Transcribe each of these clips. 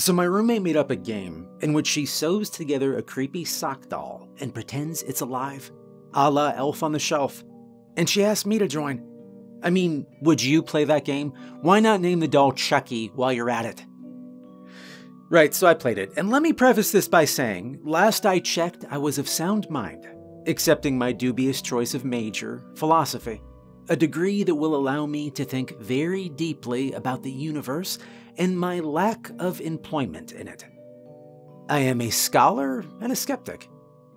So my roommate made up a game in which she sews together a creepy sock doll and pretends it's alive, a la Elf on the Shelf. And she asked me to join. I mean, would you play that game? Why not name the doll Chucky while you're at it? Right, so I played it. And let me preface this by saying, last I checked, I was of sound mind, accepting my dubious choice of major, philosophy, a degree that will allow me to think very deeply about the universe and my lack of employment in it. I am a scholar and a skeptic,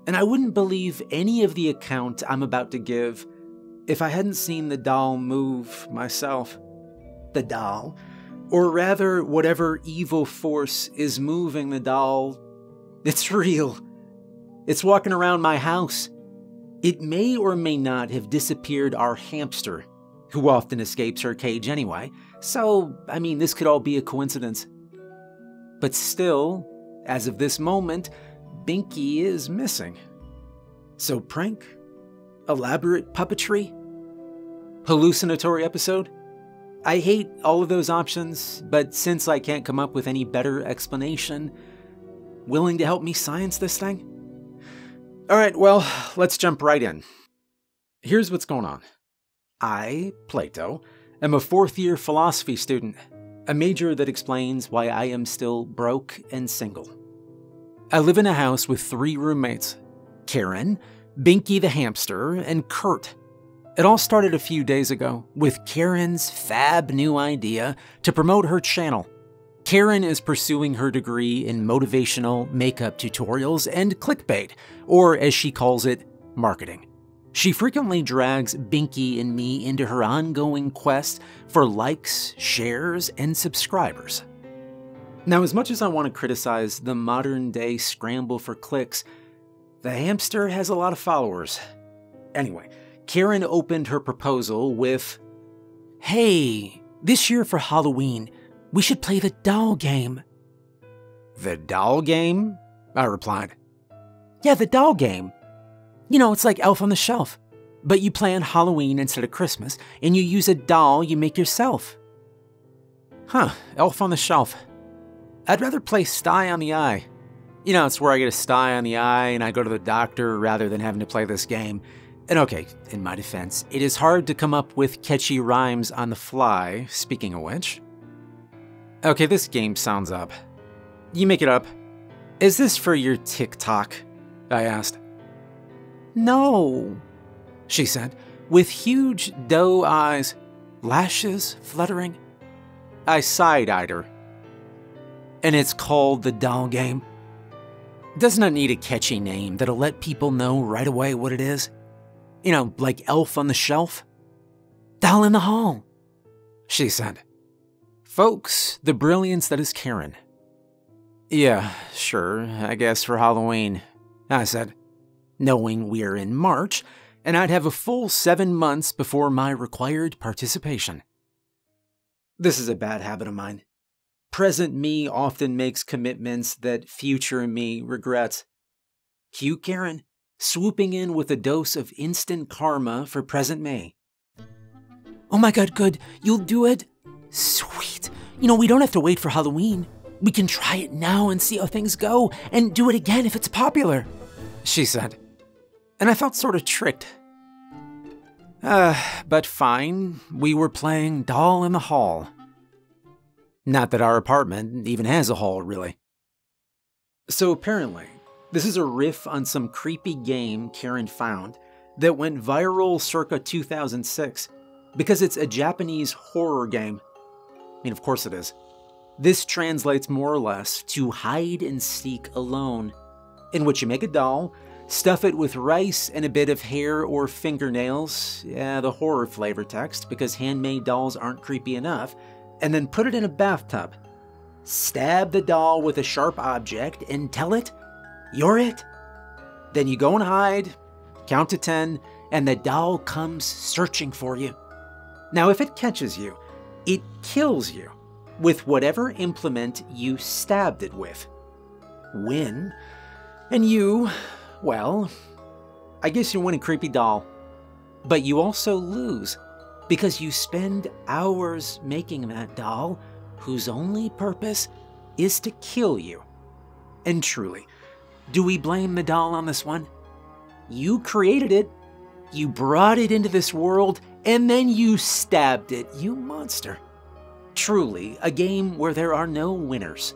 and I wouldn't believe any of the account I'm about to give if I hadn't seen the doll move myself. The doll, or rather whatever evil force is moving the doll, it's real. It's walking around my house. It may or may not have disappeared our hamster, who often escapes her cage anyway, so, I mean, this could all be a coincidence. But still, as of this moment, Binky is missing. So prank? Elaborate puppetry? Hallucinatory episode? I hate all of those options, but since I can't come up with any better explanation, willing to help me science this thing? Alright, well, let's jump right in. Here's what's going on. I, Plato, am a fourth-year philosophy student, a major that explains why I am still broke and single. I live in a house with 3 roommates, Karen, Binky the hamster, and Kurt. It all started a few days ago with Karen's fab new idea to promote her channel. Karen is pursuing her degree in motivational makeup tutorials and clickbait, or as she calls it, marketing. She frequently drags Binky and me into her ongoing quest for likes, shares, and subscribers. Now, as much as I want to criticize the modern-day scramble for clicks, the hamster has a lot of followers. Anyway, Karen opened her proposal with, "Hey, this year for Halloween, we should play the doll game." "The doll game?" I replied. "Yeah, the doll game. You know, it's like Elf on the Shelf, but you play on Halloween instead of Christmas, and you use a doll you make yourself." Huh, Elf on the Shelf. I'd rather play Sty on the Eye. You know, it's where I get a sty on the eye and I go to the doctor rather than having to play this game. And okay, in my defense, it is hard to come up with catchy rhymes on the fly, speaking of which. Okay, this game sounds up. You make it up. Is this for your TikTok? I asked. "No," she said, with huge doe eyes, lashes fluttering. I side-eyed her. "And it's called the doll game? Doesn't it need a catchy name that'll let people know right away what it is? You know, like Elf on the Shelf?" "Doll in the Hall," she said. Folks, the brilliance that is Karen. "Yeah, sure, I guess for Halloween," I said, knowing we're in March, and I'd have a full 7 months before my required participation. This is a bad habit of mine. Present me often makes commitments that future me regrets. Cue Karen, swooping in with a dose of instant karma for present me. "Oh my god, good, you'll do it? Sweet. You know, we don't have to wait for Halloween. We can try it now and see how things go, and do it again if it's popular," she said. And I felt sort of tricked. But fine, we were playing Doll in the Hall. Not that our apartment even has a hall, really. So apparently, this is a riff on some creepy game Karen found that went viral circa 2006 because it's a Japanese horror game. I mean, of course it is. This translates more or less to hide and seek alone, in which you make a doll, stuff it with rice and a bit of hair or fingernails, yeah, the horror flavor text because handmade dolls aren't creepy enough, and then put it in a bathtub. Stab the doll with a sharp object and tell it, "You're it." Then you go and hide, count to 10, and the doll comes searching for you. Now, if it catches you, it kills you with whatever implement you stabbed it with. Win. And you, well, I guess you win a creepy doll. But you also lose, because you spend hours making that doll whose only purpose is to kill you. And truly, do we blame the doll on this one? You created it, you brought it into this world, and then you stabbed it, you monster. Truly, a game where there are no winners,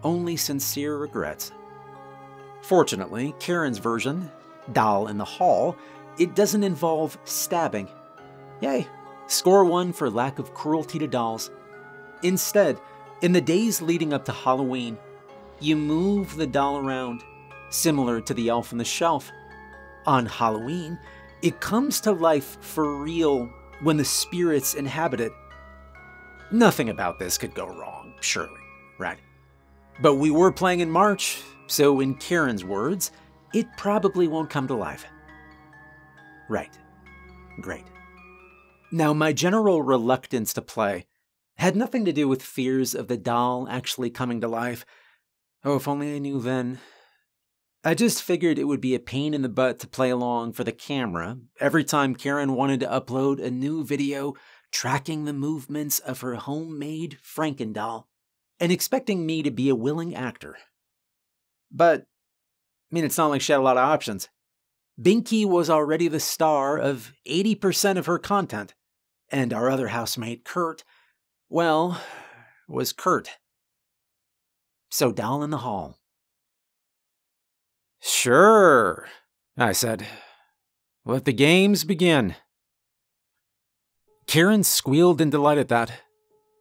only sincere regrets. Fortunately, Karen's version, Doll in the Hall, it doesn't involve stabbing. Yay, score 1 for lack of cruelty to dolls. Instead, in the days leading up to Halloween, you move the doll around, similar to the elf on the shelf. On Halloween, it comes to life for real when the spirits inhabit it. Nothing about this could go wrong, surely, right? But we were playing in March, so in Karen's words, it probably won't come to life. Right. Great. Now, my general reluctance to play had nothing to do with fears of the doll actually coming to life. Oh, if only I knew then. I just figured it would be a pain in the butt to play along for the camera every time Karen wanted to upload a new video tracking the movements of her homemade Frankendoll and expecting me to be a willing actor. But, it's not like she had a lot of options. Binky was already the star of 80% of her content, and our other housemate, Kurt, well, was Kurt. So Doll in the Hall. Sure, I said. Let the games begin. Karen squealed in delight at that,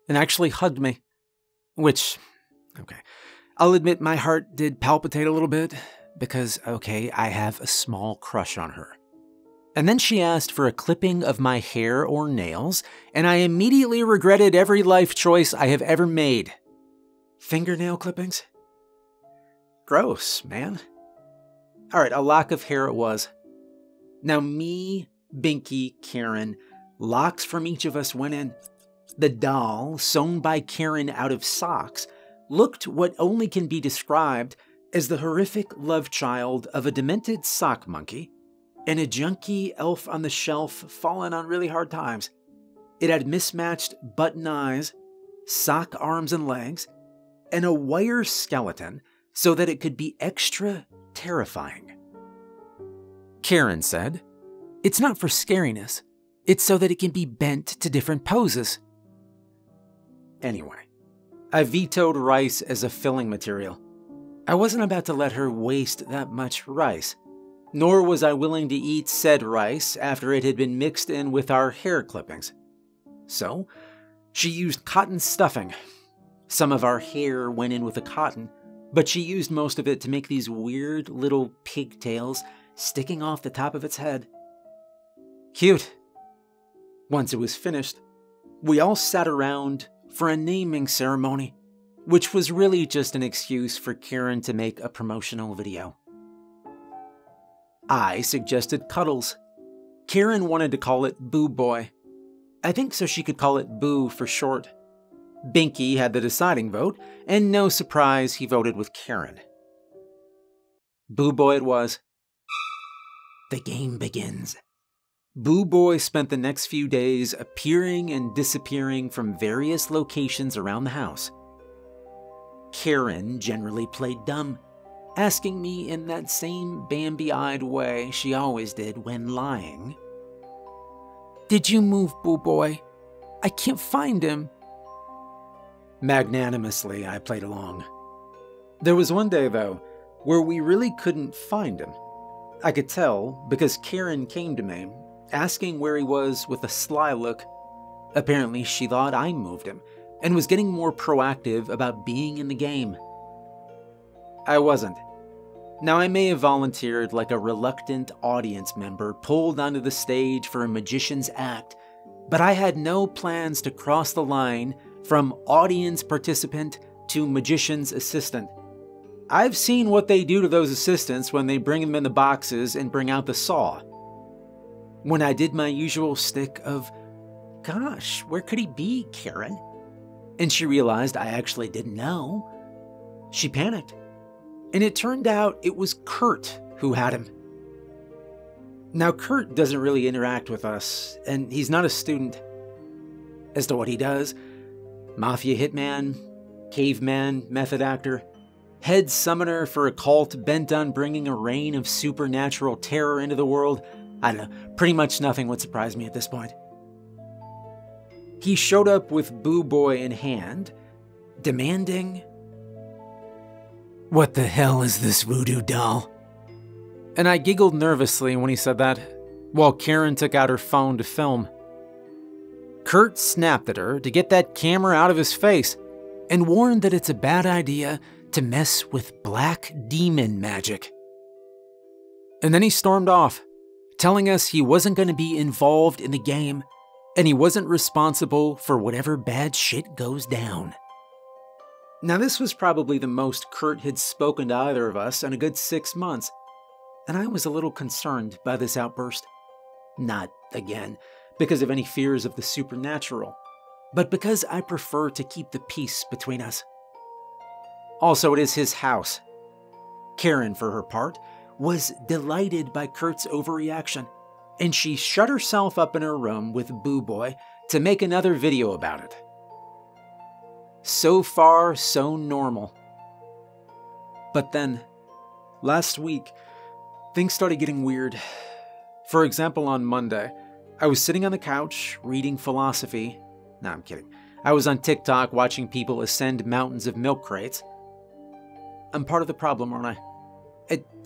and actually hugged me. Which, okay, I'll admit my heart did palpitate a little bit, because, okay, I have a small crush on her. And then she asked for a clipping of my hair or nails, and I immediately regretted every life choice I have ever made. Fingernail clippings? Gross, man. Alright, a lock of hair it was. Now me, Binky, Karen, locks from each of us went in. The doll, sewn by Karen out of socks, looked what only can be described as the horrific love child of a demented sock monkey and a junky elf on the shelf fallen on really hard times. It had mismatched button eyes, sock arms and legs, and a wire skeleton so that it could be extra terrifying. Karen said, "It's not for scariness. It's so that it can be bent to different poses." Anyway, I vetoed rice as a filling material. I wasn't about to let her waste that much rice, nor was I willing to eat said rice after it had been mixed in with our hair clippings. So, she used cotton stuffing. Some of our hair went in with the cotton, but she used most of it to make these weird little pigtails sticking off the top of its head. Cute. Once it was finished, we all sat around for a naming ceremony, which was really just an excuse for Karen to make a promotional video. I suggested Cuddles. Karen wanted to call it Boo Boy. I think so she could call it Boo for short. Binky had the deciding vote, and no surprise, he voted with Karen. Boo Boy it was. The game begins. Boo Boy spent the next few days appearing and disappearing from various locations around the house. Karen generally played dumb, asking me in that same Bambi-eyed way she always did when lying. "Did you move, Boo Boy? I can't find him." Magnanimously, I played along. There was one day, though, where we really couldn't find him. I could tell because Karen came to me, asking where he was with a sly look. Apparently, she thought I moved him, and was getting more proactive about being in the game. I wasn't. Now, I may have volunteered like a reluctant audience member pulled onto the stage for a magician's act, but I had no plans to cross the line from audience participant to magician's assistant. I've seen what they do to those assistants when they bring them in the boxes and bring out the saw. When I did my usual stick of, "Gosh, where could he be, Karen?" and she realized I actually didn't know, she panicked. And it turned out it was Kurt who had him. Now, Kurt doesn't really interact with us, and he's not a student. As to what he does, mafia hitman, caveman method actor, head summoner for a cult bent on bringing a reign of supernatural terror into the world. I don't know, pretty much nothing would surprise me at this point. He showed up with Boo Boy in hand, demanding, "What the hell is this voodoo doll?" And I giggled nervously when he said that, while Karen took out her phone to film. Kurt snapped at her to get that camera out of his face and warned that it's a bad idea to mess with black demon magic. And then he stormed off, telling us he wasn't going to be involved in the game and he wasn't responsible for whatever bad shit goes down. Now, this was probably the most Kurt had spoken to either of us in a good 6 months, and I was a little concerned by this outburst. Not, again, because of any fears of the supernatural, but because I prefer to keep the peace between us. Also, it is his house. Karen, for her part, was delighted by Kurt's overreaction, and she shut herself up in her room with Boo Boy to make another video about it. So far, so normal. But then, last week, things started getting weird. For example, on Monday, I was sitting on the couch reading philosophy. No, I'm kidding. I was on TikTok watching people ascend mountains of milk crates. I'm part of the problem, aren't I?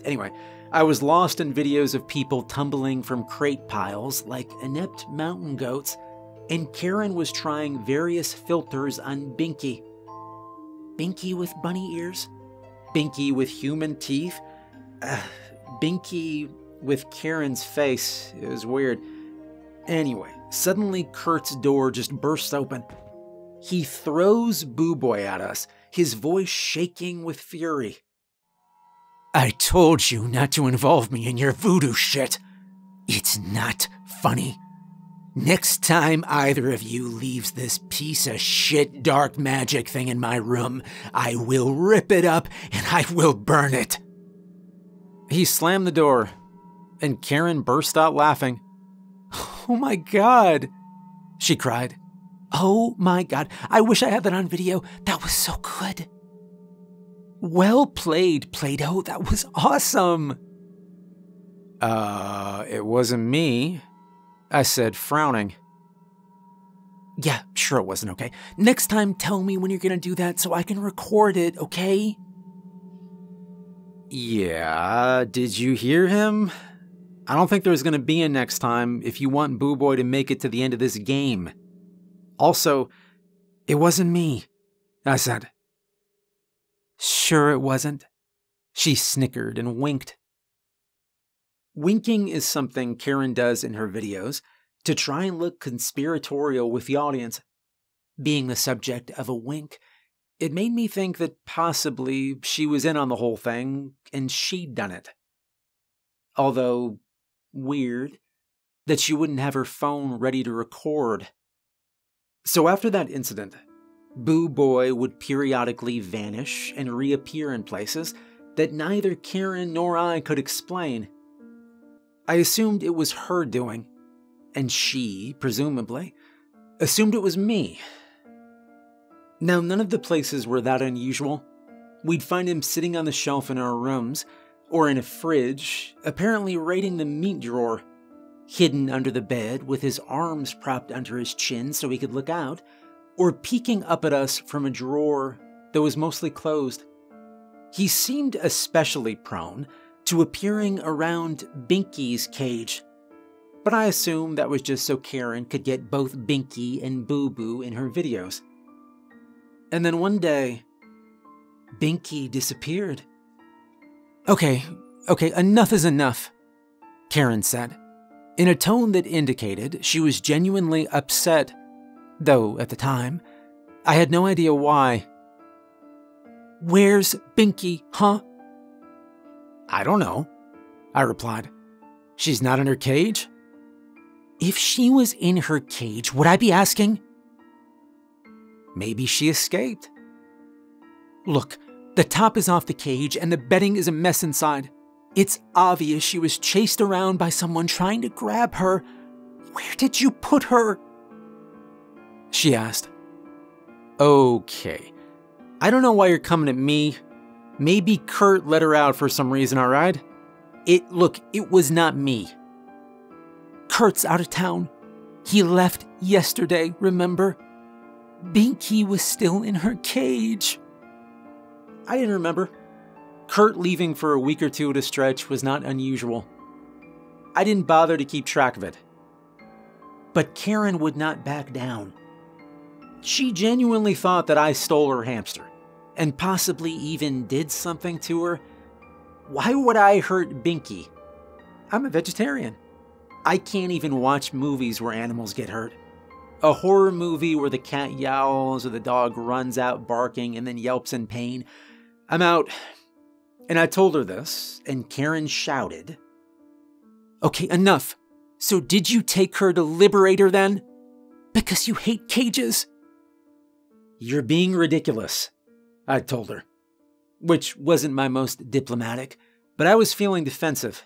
Anyway, I was lost in videos of people tumbling from crate piles like inept mountain goats, and Karen was trying various filters on Binky. Binky with bunny ears? Binky with human teeth? Binky with Karen's face. It was weird. Anyway, suddenly Kurt's door just bursts open. He throws Boo Boy at us, his voice shaking with fury. "I told you not to involve me in your voodoo shit. It's not funny. Next time either of you leaves this piece of shit dark magic thing in my room, I will rip it up and I will burn it." He slammed the door, and Karen burst out laughing. "Oh my God," she cried. "Oh my God, I wish I had that on video. That was so good." "Well played, Play-Doh. That was awesome." It wasn't me," I said, frowning. "Yeah, sure it wasn't, okay? Next time, tell me when you're gonna do that so I can record it, okay?" "Yeah, did you hear him? I don't think there's gonna be a next time if you want Boo Boy to make it to the end of this game. Also, it wasn't me," I said. "Sure it wasn't." She snickered and winked. Winking is something Karen does in her videos to try and look conspiratorial with the audience. Being the subject of a wink, it made me think that possibly she was in on the whole thing and she'd done it. Although, weird that she wouldn't have her phone ready to record. So after that incident, Boo Boy would periodically vanish and reappear in places that neither Karen nor I could explain. I assumed it was her doing, and she, presumably, assumed it was me. Now, none of the places were that unusual. We'd find him sitting on the shelf in our rooms, or in a fridge, apparently raiding the meat drawer, hidden under the bed with his arms propped under his chin so he could look out, or peeking up at us from a drawer that was mostly closed. He seemed especially prone to appearing around Binky's cage, but I assume that was just so Karen could get both Binky and Boo Boo in her videos. And then one day, Binky disappeared. Okay, enough is enough," Karen said, in a tone that indicated she was genuinely upset, though at the time, I had no idea why. "Where's Binky, huh?" "I don't know," I replied. "She's not in her cage?" "If she was in her cage, would I be asking?" "Maybe she escaped." "Look, the top is off the cage and the bedding is a mess inside. It's obvious she was chased around by someone trying to grab her. Where did you put her?" she asked. "Okay, I don't know why you're coming at me. Maybe Kurt let her out for some reason, alright? Look, it was not me. Kurt's out of town. He left yesterday, remember? Binky was still in her cage. I didn't remember. Kurt leaving for a week or two at a stretch was not unusual. I didn't bother to keep track of it. But Karen would not back down. She genuinely thought that I stole her hamster, and possibly even did something to her. Why would I hurt Binky? I'm a vegetarian. I can't even watch movies where animals get hurt. A horror movie where the cat yowls or the dog runs out barking and then yelps in pain. I'm out. And I told her this, and Karen shouted, "Okay, enough. So did you take her to liberate her then? Because you hate cages?" "You're being ridiculous," I told her. Which wasn't my most diplomatic, but I was feeling defensive.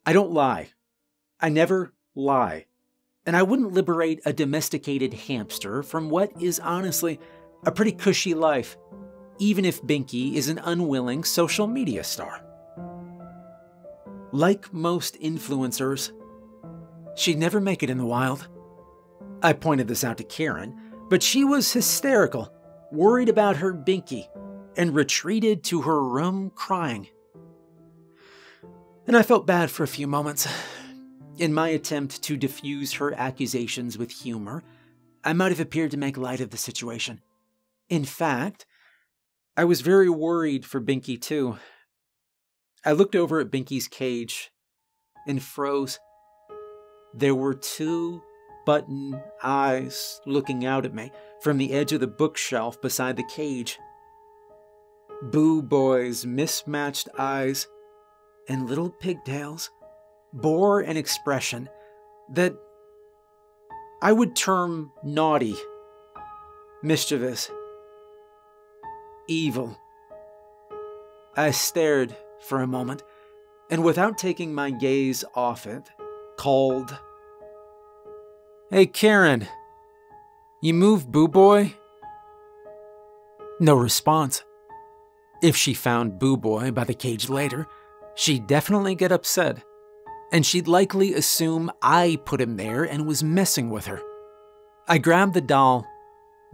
I don't lie. I never lie. And I wouldn't liberate a domesticated hamster from what is honestly a pretty cushy life, even if Binky is an unwilling social media star. Like most influencers, she'd never make it in the wild. I pointed this out to Karen, but she was hysterical, worried about her Binky, and retreated to her room crying. And I felt bad for a few moments. In my attempt to diffuse her accusations with humor, I might have appeared to make light of the situation. In fact, I was very worried for Binky too. I looked over at Binky's cage and froze. There were 2 button eyes looking out at me from the edge of the bookshelf beside the cage. Boo Boy's mismatched eyes and little pigtails bore an expression that I would term naughty, mischievous, evil. I stared for a moment, and without taking my gaze off it, called, "Hey Karen, you move Boo Boy?" No response. If she found Boo Boy by the cage later, she'd definitely get upset, and she'd likely assume I put him there and was messing with her. I grabbed the doll.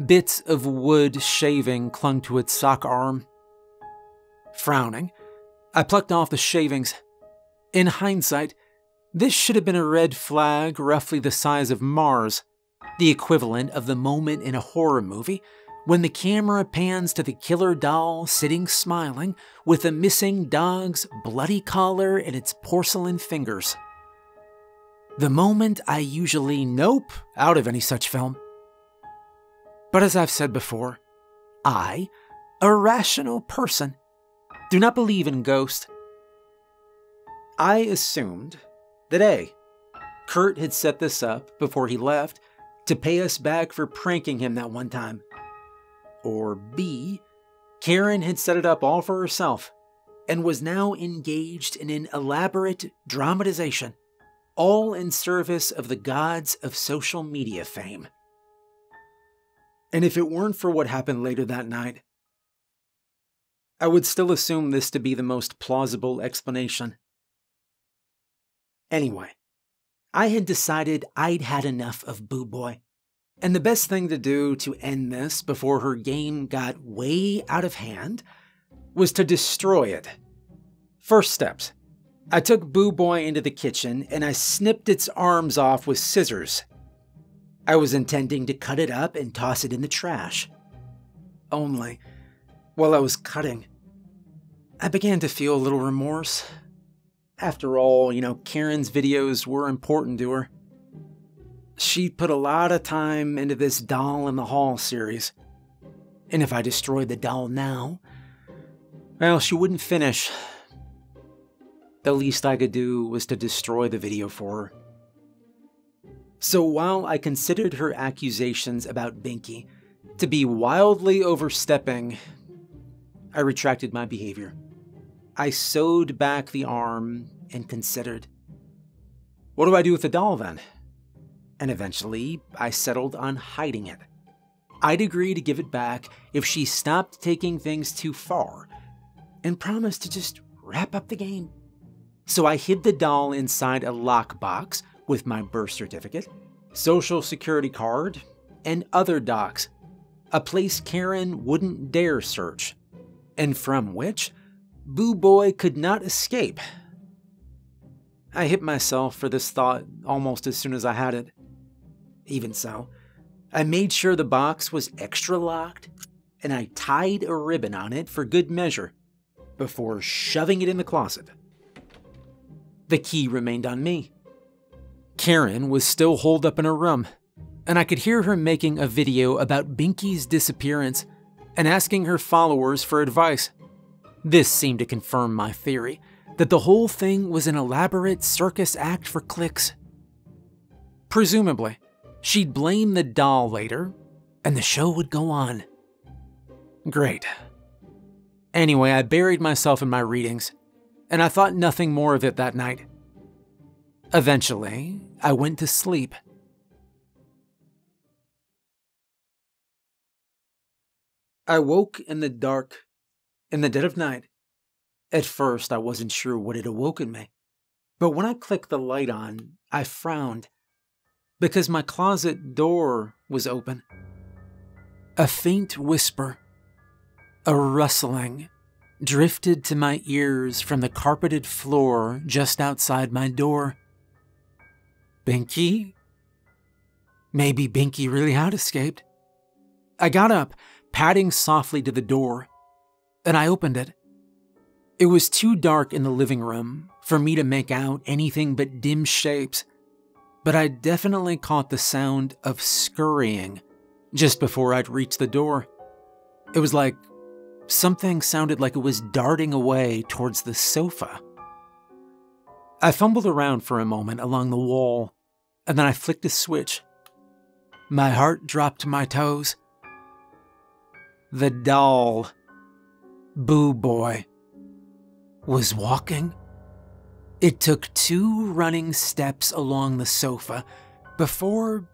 Bits of wood shaving clung to its sock arm. Frowning, I plucked off the shavings. In hindsight, this should have been a red flag roughly the size of Mars, the equivalent of the moment in a horror movie when the camera pans to the killer doll sitting smiling with a missing dog's bloody collar and its porcelain fingers. The moment I usually nope out of any such film. But as I've said before, I, a rational person, do not believe in ghosts. I assumed that A, Kurt had set this up before he left to pay us back for pranking him that one time. Or B, Karen had set it up all for herself and was now engaged in an elaborate dramatization, all in service of the gods of social media fame. And if it weren't for what happened later that night, I would still assume this to be the most plausible explanation. Anyway, I had decided I'd had enough of Boo Boy. And the best thing to do to end this before her game got way out of hand was to destroy it. First steps. I took Boo Boy into the kitchen and I snipped its arms off with scissors. I was intending to cut it up and toss it in the trash. Only, while I was cutting, I began to feel a little remorse. After all, Karen's videos were important to her. She put a lot of time into this Doll in the Hall series. And if I destroyed the doll now, well, she wouldn't finish. The least I could do was to destroy the video for her. So while I considered her accusations about Binky to be wildly overstepping, I retracted my behavior. I sewed back the arm and considered, what do I do with the doll then? And eventually, I settled on hiding it. I'd agree to give it back if she stopped taking things too far, and promised to just wrap up the game. So I hid the doll inside a lockbox with my birth certificate, social security card, and other docs, a place Karen wouldn't dare search, and from which Boo Boy could not escape. I hit myself for this thought almost as soon as I had it. Even so, I made sure the box was extra locked, and I tied a ribbon on it for good measure before shoving it in the closet. The key remained on me. Karen was still holed up in her room, and I could hear her making a video about Binky's disappearance and asking her followers for advice. This seemed to confirm my theory that the whole thing was an elaborate circus act for clicks. Presumably, she'd blame the doll later, and the show would go on. Great. Anyway, I buried myself in my readings, and I thought nothing more of it that night. Eventually, I went to sleep. I woke in the dark, in the dead of night. At first, I wasn't sure what had awoken me, but when I clicked the light on, I frowned, because my closet door was open. A faint whisper, a rustling, drifted to my ears from the carpeted floor just outside my door. Binky? Maybe Binky really had escaped. I got up, padding softly to the door, and I opened it. It was too dark in the living room for me to make out anything but dim shapes, but I definitely caught the sound of scurrying just before I'd reached the door. It was like something sounded like it was darting away towards the sofa. I fumbled around for a moment along the wall, and then I flicked a switch. My heart dropped to my toes. The doll, Boo Boy, was walking. It took 2 running steps along the sofa before,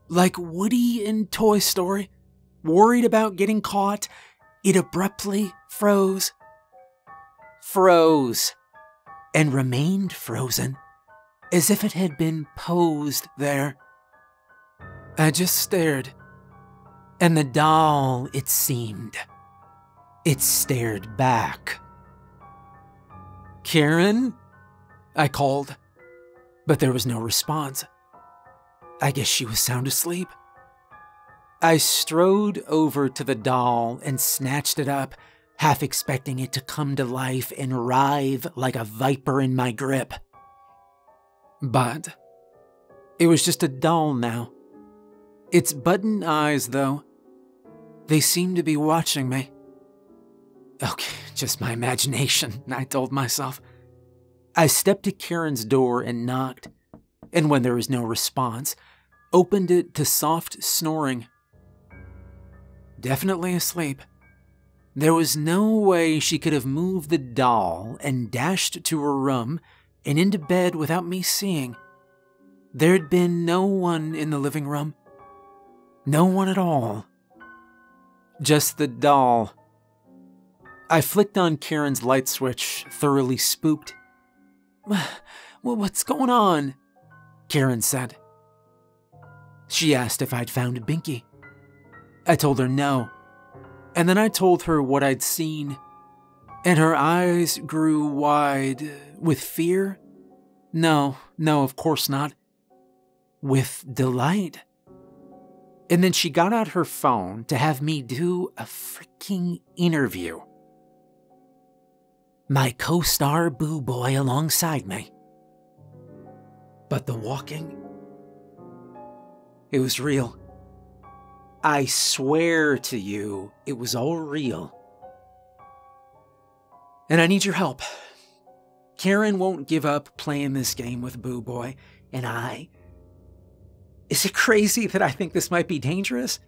like Woody in Toy Story, worried about getting caught, it abruptly froze. Froze, and remained frozen, as if it had been posed there. I just stared, and the doll, it seemed, it stared back. Karen? I called, but there was no response. I guess she was sound asleep. I strode over to the doll and snatched it up, half expecting it to come to life and writhe like a viper in my grip. But it was just a doll now. Its button eyes, though, they seemed to be watching me. Okay, just my imagination, I told myself. I stepped to Karen's door and knocked, and when there was no response, opened it to soft snoring. Definitely asleep. There was no way she could have moved the doll and dashed to her room and into bed without me seeing. There'd been no one in the living room. No one at all. Just the doll. I flicked on Karen's light switch, thoroughly spooked. What's going on? Karen said. She asked if I'd found Binky. I told her no, and then I told her what I'd seen, and her eyes grew wide with fear. No, of course not. With delight. And then she got out her phone to have me do a freaking interview. My co-star Boo Boy alongside me. But the walking, it was real. I swear to you, it was all real. And I need your help. Karen won't give up playing this game with Boo Boy, and Is it crazy that I think this might be dangerous?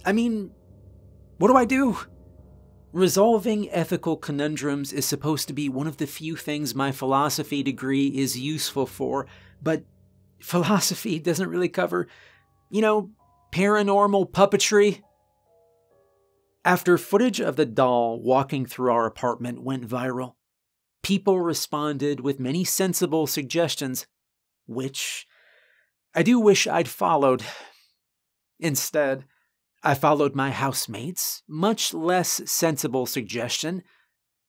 I mean, what do I do? Resolving ethical conundrums is supposed to be one of the few things my philosophy degree is useful for, but philosophy doesn't really cover, paranormal puppetry After footage of the doll walking through our apartment went viral, people responded with many sensible suggestions, which I do wish I'd followed. Instead, I followed my housemate's much less sensible suggestion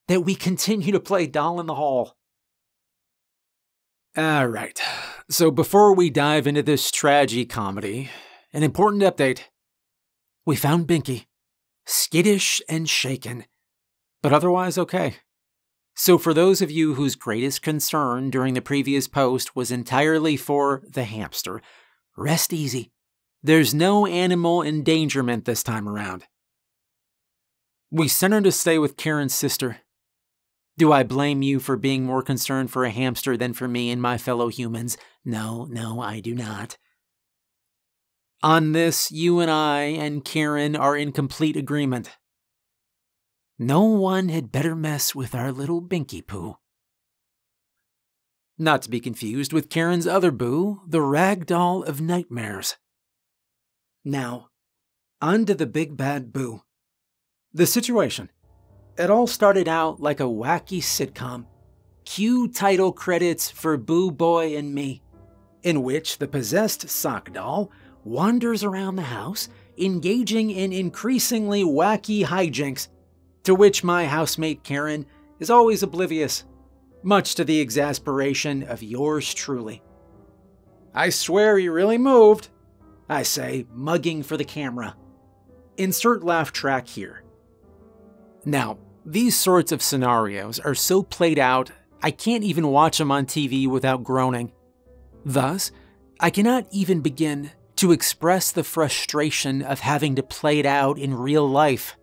that we continue to play Doll in the Hall. Alright, so before we dive into this tragi-comedy, an important update. We found Binky, skittish and shaken, but otherwise okay. So for those of you whose greatest concern during the previous post was entirely for the hamster, rest easy. There's no animal endangerment this time around. We sent her to stay with Karen's sister. Do I blame you for being more concerned for a hamster than for me and my fellow humans? No, I do not. On this, you and I and Karen are in complete agreement. No one had better mess with our little Binky Poo. Not to be confused with Karen's other boo, the rag doll of nightmares. Now, on to the big bad boo. The situation. It all started out like a wacky sitcom. Cue title credits for Boo Boy and Me, in which the possessed sock doll wanders around the house, engaging in increasingly wacky hijinks, to which my housemate Karen is always oblivious, much to the exasperation of yours truly. I swear he really moved, I say, mugging for the camera. Insert laugh track here. Now, these sorts of scenarios are so played out, I can't even watch them on TV without groaning. Thus, I cannot even begin to express the frustration of having to play it out in real life.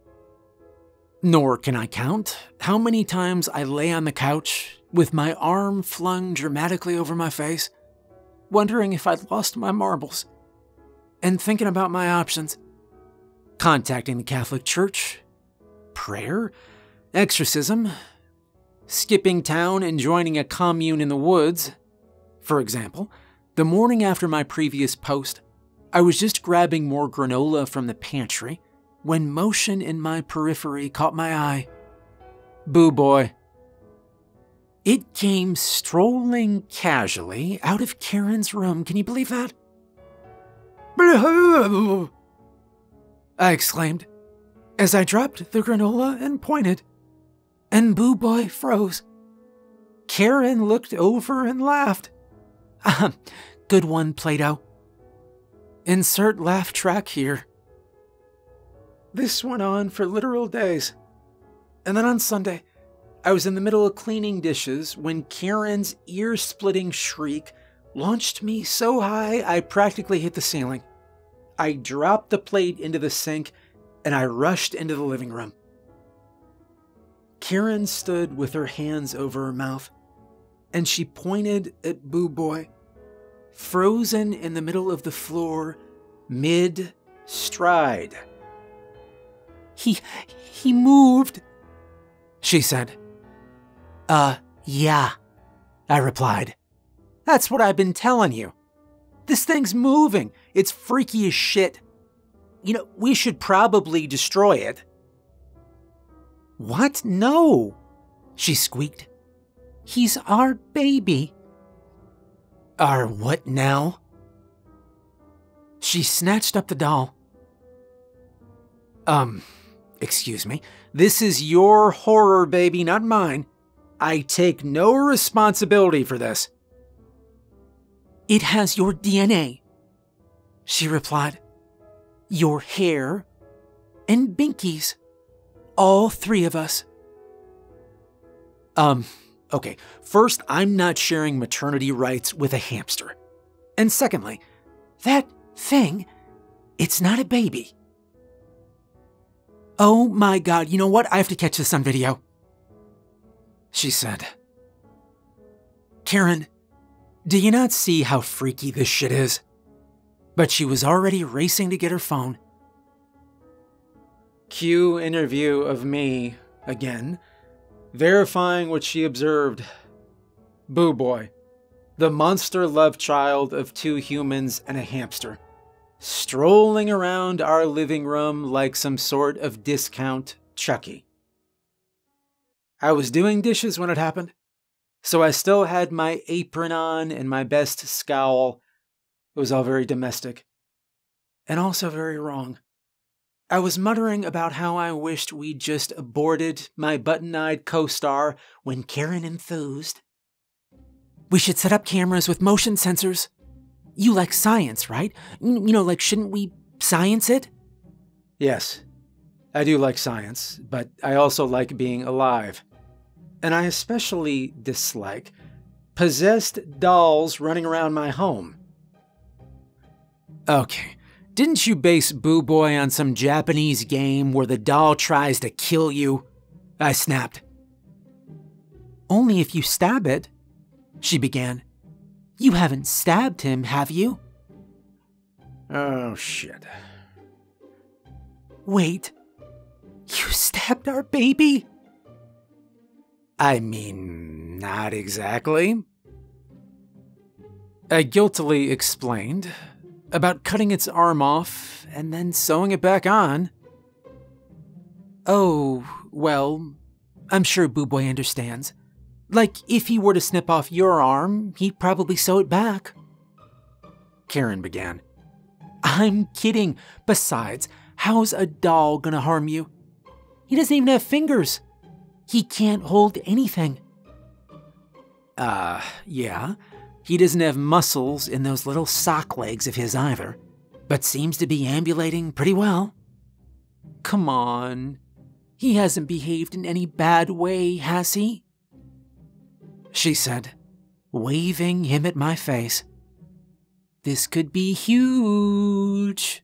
Nor can I count how many times I lay on the couch with my arm flung dramatically over my face, wondering if I'd lost my marbles, and thinking about my options. Contacting the Catholic Church, prayer, exorcism, skipping town and joining a commune in the woods. For example, the morning after my previous post, I was just grabbing more granola from the pantry when motion in my periphery caught my eye. Boo Boy. It came strolling casually out of Karen's room. Can you believe that? I exclaimed as I dropped the granola and pointed, and Boo Boy froze. Karen looked over and laughed. Good one, Play-Doh. Insert laugh track here. This went on for literal days. And then on Sunday, I was in the middle of cleaning dishes when Karen's ear-splitting shriek launched me so high I practically hit the ceiling. I dropped the plate into the sink and I rushed into the living room. Karen stood with her hands over her mouth, and she pointed at Boo Boy, frozen in the middle of the floor, mid-stride. He moved, she said. Yeah, I replied. That's what I've been telling you. This thing's moving. It's freaky as shit. You know, we should probably destroy it. What? No, she squeaked. He's our baby. Our what now? She snatched up the doll. Excuse me. This is your horror baby, not mine. I take no responsibility for this. It has your DNA, she replied. Your hair and Binky's. All three of us. Okay. First, I'm not sharing maternity rights with a hamster. And secondly, that thing, it's not a baby. Oh my God, you know what? I have to catch this on video, she said. Karen, do you not see how freaky this shit is? But she was already racing to get her phone. Cue interview of me, again, verifying what she observed. Boo Boy, the monster love child of two humans and a hamster. strolling around our living room like some sort of discount Chucky. I was doing dishes when it happened, so I still had my apron on and my best scowl. It was all very domestic, and also very wrong. I was muttering about how I wished we'd just aborted my button-eyed co-star when Karen enthused. We should set up cameras with motion sensors. You like science, right? Like, shouldn't we science it? Yes, I do like science, but I also like being alive. And I especially dislike possessed dolls running around my home. Okay, didn't you base Boo Boy on some Japanese game where the doll tries to kill you? I snapped. Only if you stab it, she began. You haven't stabbed him, have you? Oh, shit. Wait, you stabbed our baby? I mean, not exactly. I guiltily explained about cutting its arm off and then sewing it back on. Oh, well, I'm sure Boo Boy understands. Like, if he were to snip off your arm, he'd probably sew it back. Karen began. I'm kidding. Besides, how's a doll gonna harm you? He doesn't even have fingers. He can't hold anything. Yeah. He doesn't have muscles in those little sock legs of his either, but seems to be ambulating pretty well. Come on. He hasn't behaved in any bad way, has he? She said, waving him at my face. This could be huge.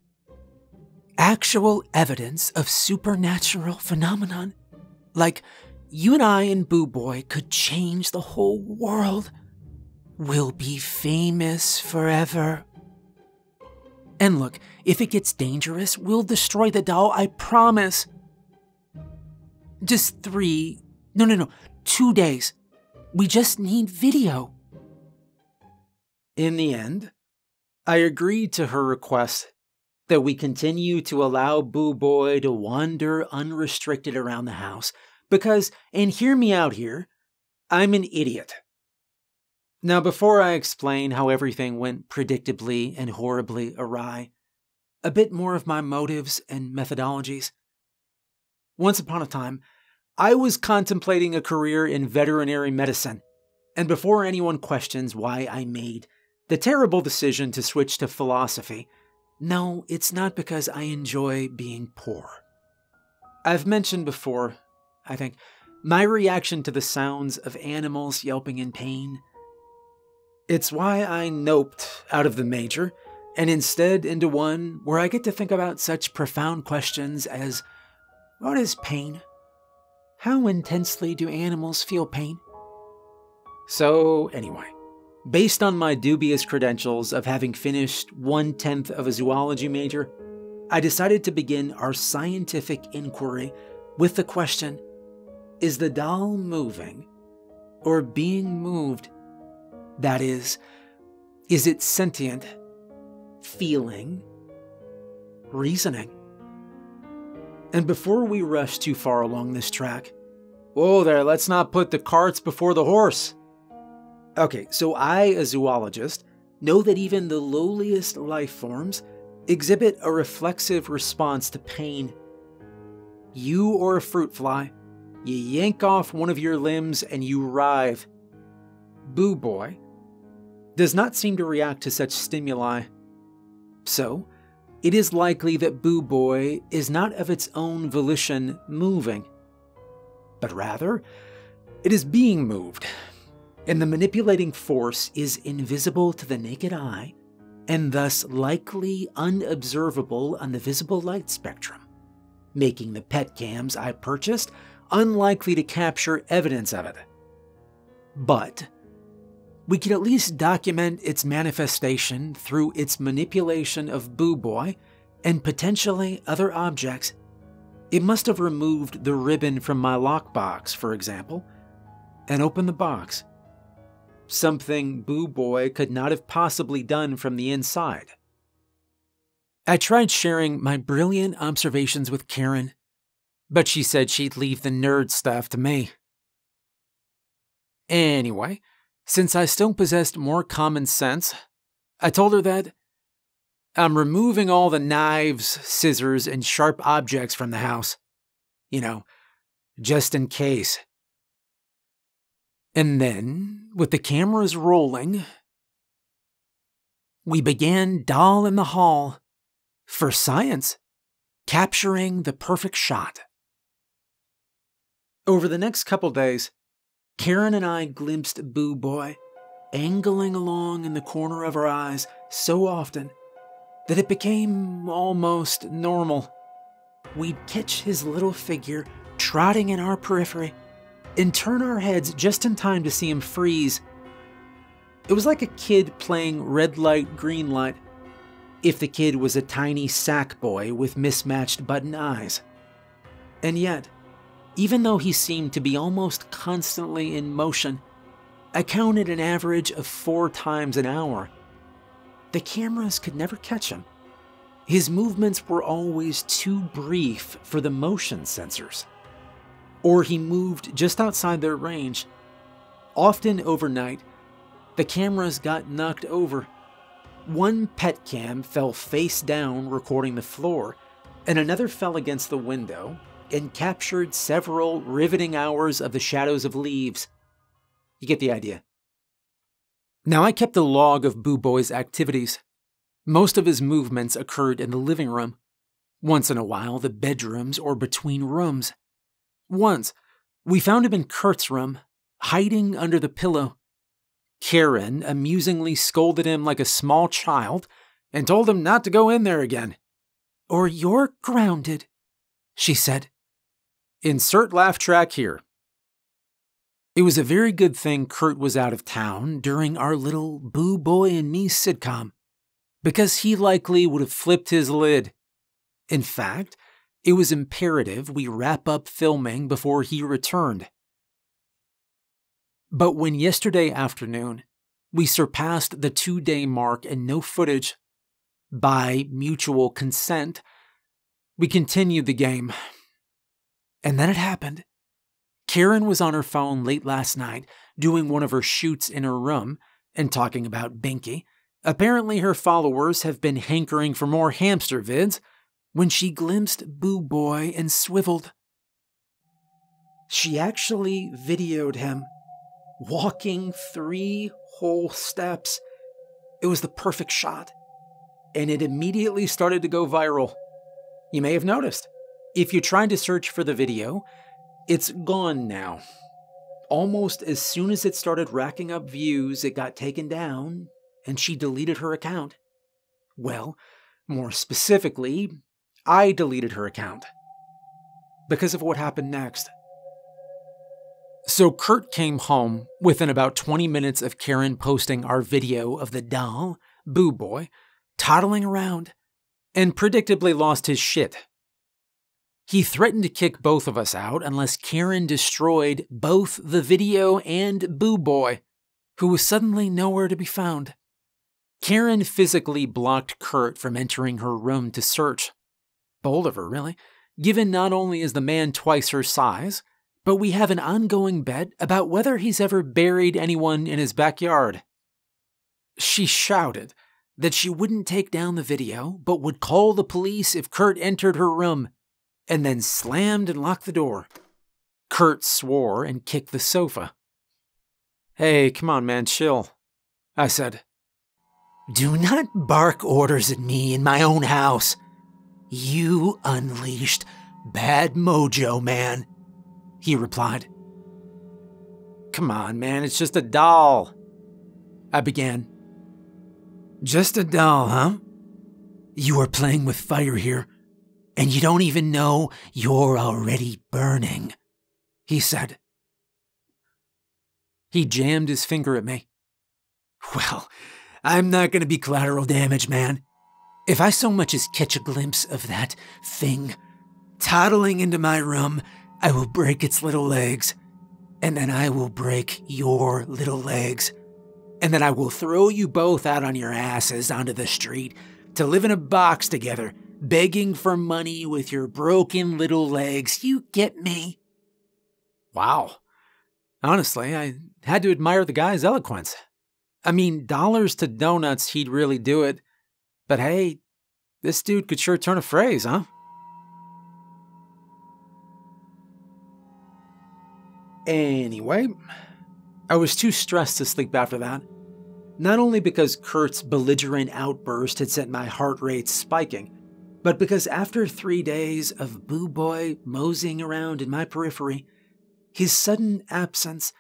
Actual evidence of supernatural phenomenon. Like, you and I and Boo Boy could change the whole world. We'll be famous forever. And look, if it gets dangerous, we'll destroy the doll, I promise. Just 2 days. We just need video. In the end, I agreed to her request that we continue to allow Boo Boy to wander unrestricted around the house because, and hear me out here, I'm an idiot. Now, before I explain how everything went predictably and horribly awry, a bit more of my motives and methodologies. Once upon a time, I was contemplating a career in veterinary medicine, and before anyone questions why I made the terrible decision to switch to philosophy, no, it's not because I enjoy being poor. I've mentioned before, I think, my reaction to the sounds of animals yelping in pain. It's why I noped out of the major, and instead into one where I get to think about such profound questions as, what is pain? How intensely do animals feel pain? So, anyway, based on my dubious credentials of having finished 1/10 of a zoology major, I decided to begin our scientific inquiry with the question, is the doll moving or being moved? That is it sentient, feeling, reasoning? And before we rush too far along this track, whoa there, let's not put the carts before the horse. Okay, so I, a zoologist, know that even the lowliest life forms exhibit a reflexive response to pain. You or a fruit fly, you yank off one of your limbs and you writhe. Boo Boy does not seem to react to such stimuli. So, it is likely that Boo Boy is not of its own volition moving, but rather, it is being moved, and the manipulating force is invisible to the naked eye, and thus likely unobservable on the visible light spectrum, making the pet cams I purchased unlikely to capture evidence of it. But we can at least document its manifestation through its manipulation of Boo Boy and potentially other objects. It must have removed the ribbon from my lockbox, for example, and opened the box. Something Boo Boy could not have possibly done from the inside. I tried sharing my brilliant observations with Karen, but she said she'd leave the nerd stuff to me. Anyway, since I still possessed more common sense, I told her that I'm removing all the knives, scissors, and sharp objects from the house. Just in case. And then, with the cameras rolling, we began Doll in the Hall for science, capturing the perfect shot. Over the next couple days, Karen and I glimpsed Boo Boy angling along in the corner of our eyes so often that it became almost normal. We'd catch his little figure trotting in our periphery and turn our heads just in time to see him freeze. It was like a kid playing red light, green light, if the kid was a tiny sack boy with mismatched button eyes. And yet, even though he seemed to be almost constantly in motion, I counted an average of 4 times an hour. The cameras could never catch him. His movements were always too brief for the motion sensors. Or he moved just outside their range. Often overnight, the cameras got knocked over. One pet cam fell face down recording the floor, and another fell against the window and captured several riveting hours of the shadows of leaves. You get the idea. Now, I kept a log of Boo Boy's activities. Most of his movements occurred in the living room. Once in a while, the bedrooms or between rooms. Once, we found him in Kurt's room, hiding under the pillow. Karen amusingly scolded him like a small child and told him not to go in there again. "Or you're grounded," she said. Insert laugh track here. It was a very good thing Kurt was out of town during our little Boo Boy and Me sitcom, because he likely would have flipped his lid. In fact, it was imperative we wrap up filming before he returned. But when yesterday afternoon we surpassed the 2-day mark and no footage, by mutual consent, we continued the game. And then it happened. Karen was on her phone late last night, doing one of her shoots in her room and talking about Binky. Apparently her followers have been hankering for more hamster vids, when she glimpsed Boo Boy and swiveled. She actually videoed him, walking 3 whole steps. It was the perfect shot, and it immediately started to go viral. You may have noticed. If you tried to search for the video, it's gone now. Almost as soon as it started racking up views, it got taken down, and she deleted her account. Well, more specifically, I deleted her account because of what happened next. So Kurt came home within about 20 minutes of Karen posting our video of the doll, Boo Boy, toddling around, and predictably lost his shit. He threatened to kick both of us out unless Karen destroyed both the video and Boo Boy, who was suddenly nowhere to be found. Karen physically blocked Kurt from entering her room to search. Bold of her, really, given not only is the man twice her size, but we have an ongoing bet about whether he's ever buried anyone in his backyard. She shouted that she wouldn't take down the video, but would call the police if Kurt entered her room, and then slammed and locked the door. Kurt swore and kicked the sofa. "Hey, come on, man, chill," I said. "Do not bark orders at me in my own house. You unleashed bad mojo, man," he replied. "Come on, man, it's just a doll," I began. "Just a doll, huh? You are playing with fire here, and you don't even know you're already burning," he said. He jammed his finger at me. "Well, I'm not going to be collateral damage, man. If I so much as catch a glimpse of that thing toddling into my room, I will break its little legs, and then I will break your little legs, and then I will throw you both out on your asses onto the street, to live in a box together, begging for money with your broken little legs. You get me? Wow. Honestly, I had to admire the guy's eloquence. I mean, dollars to donuts, he'd really do it. But hey, this dude could sure turn a phrase, huh? Anyway, I was too stressed to sleep after that. Not only because Kurt's belligerent outburst had sent my heart rate spiking, but because after 3 days of Boo Boy moseying around in my periphery, his sudden absence,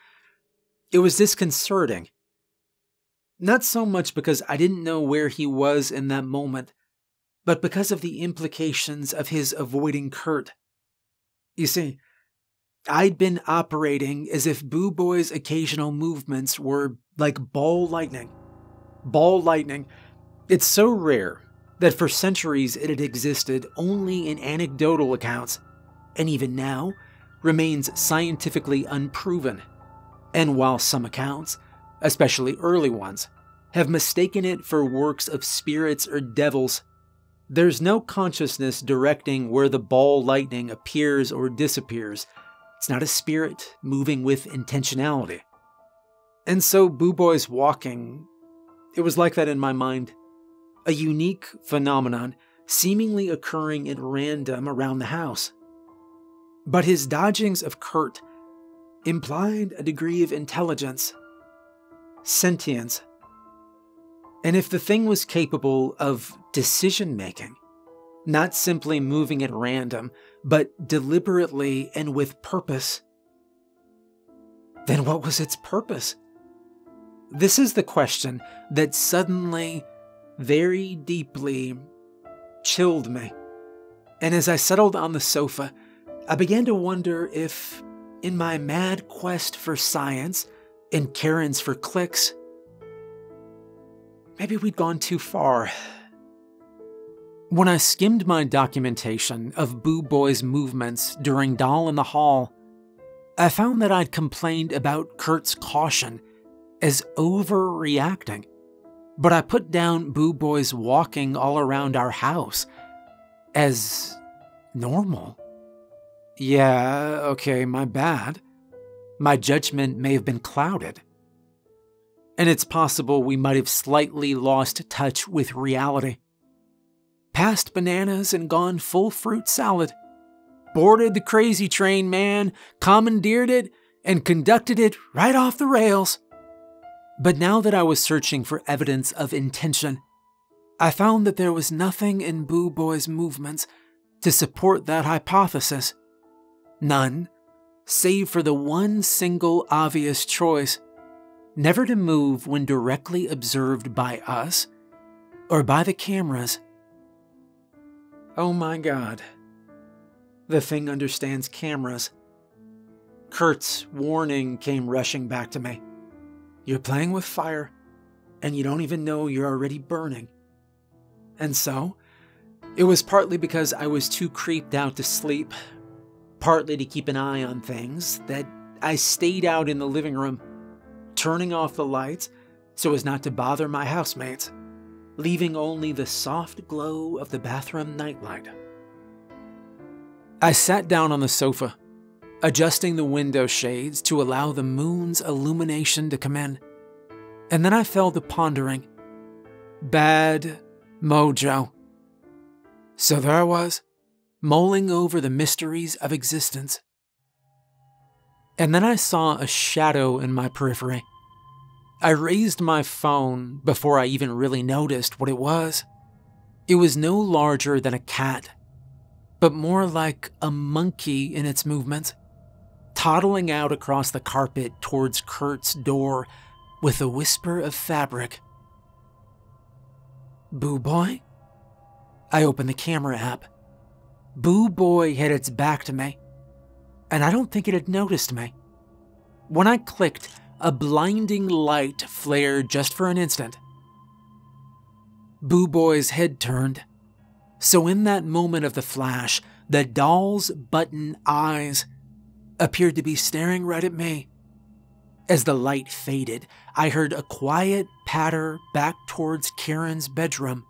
it was disconcerting. Not so much because I didn't know where he was in that moment, but because of the implications of his avoiding Kurt. You see, I'd been operating as if Boo Boy's occasional movements were like ball lightning. Ball lightning. It's so rare that for centuries it had existed only in anecdotal accounts, and even now remains scientifically unproven. And while some accounts, especially early ones, have mistaken it for works of spirits or devils, there's no consciousness directing where the ball lightning appears or disappears. It's not a spirit moving with intentionality. And so Boo Boy's walking, it was like that in my mind. A unique phenomenon seemingly occurring at random around the house. But his dodgings of Kurt implied a degree of intelligence, sentience. And if the thing was capable of decision-making, not simply moving at random, but deliberately and with purpose, then what was its purpose? This is the question that suddenly, very deeply, chilled me. And as I settled on the sofa, I began to wonder if, in my mad quest for science and Karen's for clicks, maybe we'd gone too far. When I skimmed my documentation of Boo Boy's movements during Doll in the Hall, I found that I'd complained about Kurt's caution as overreacting, but I put down Boo Boy's walking all around our house as normal. Yeah, okay, my bad. My judgment may have been clouded. And it's possible we might have slightly lost touch with reality. Passed bananas and gone full fruit salad. Boarded the crazy train, man, commandeered it, and conducted it right off the rails. But now that I was searching for evidence of intention, I found that there was nothing in Boo Boy's movements to support that hypothesis. None, save for the one single obvious choice: never to move when directly observed by us or by the cameras. Oh my God. The thing understands cameras. Kurt's warning came rushing back to me. You're playing with fire, and you don't even know you're already burning. And so, it was partly because I was too creeped out to sleep, partly to keep an eye on things, that I stayed out in the living room, turning off the lights so as not to bother my housemates, leaving only the soft glow of the bathroom nightlight. I sat down on the sofa, adjusting the window shades to allow the moon's illumination to come in, and then I fell to pondering. Bad mojo. So there I was, mulling over the mysteries of existence. And then I saw a shadow in my periphery. I raised my phone before I even really noticed what it was. It was no larger than a cat, but more like a monkey in its movements, toddling out across the carpet towards Kurt's door with a whisper of fabric. Boo Boy? I opened the camera app. Boo Boy had its back to me, and I don't think it had noticed me. When I clicked, a blinding light flared just for an instant. Boo Boy's head turned. So in that moment of the flash, the doll's button eyes appeared to be staring right at me. As the light faded, I heard a quiet patter back towards Karen's bedroom.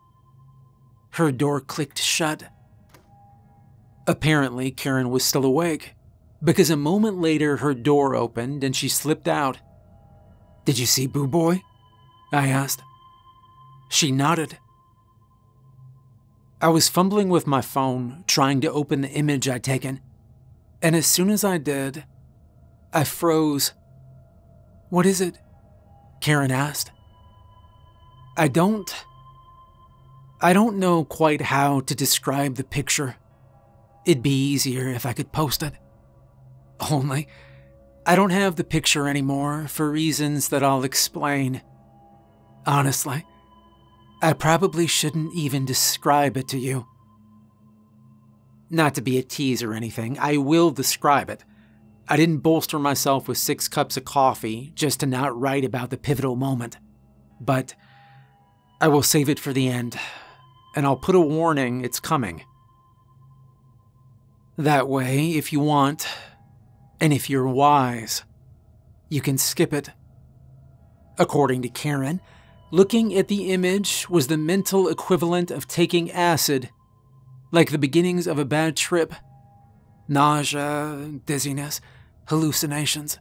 her door clicked shut. Apparently, Karen was still awake, because a moment later her door opened and she slipped out. "Did you see Boo Boy?" I asked. She nodded. I was fumbling with my phone, trying to open the image I'd taken, and as soon as I did, I froze. "What is it?" Karen asked. I don't know quite how to describe the picture. It'd be easier if I could post it. Only, I don't have the picture anymore for reasons that I'll explain. Honestly, I probably shouldn't even describe it to you. Not to be a tease or anything, I will describe it. I didn't bolster myself with 6 cups of coffee just to not write about the pivotal moment. But I will save it for the end, and I'll put a warning it's coming. That way, if you want, and if you're wise, you can skip it. According to Karen, looking at the image was the mental equivalent of taking acid, like the beginnings of a bad trip. Nausea, dizziness, hallucinations.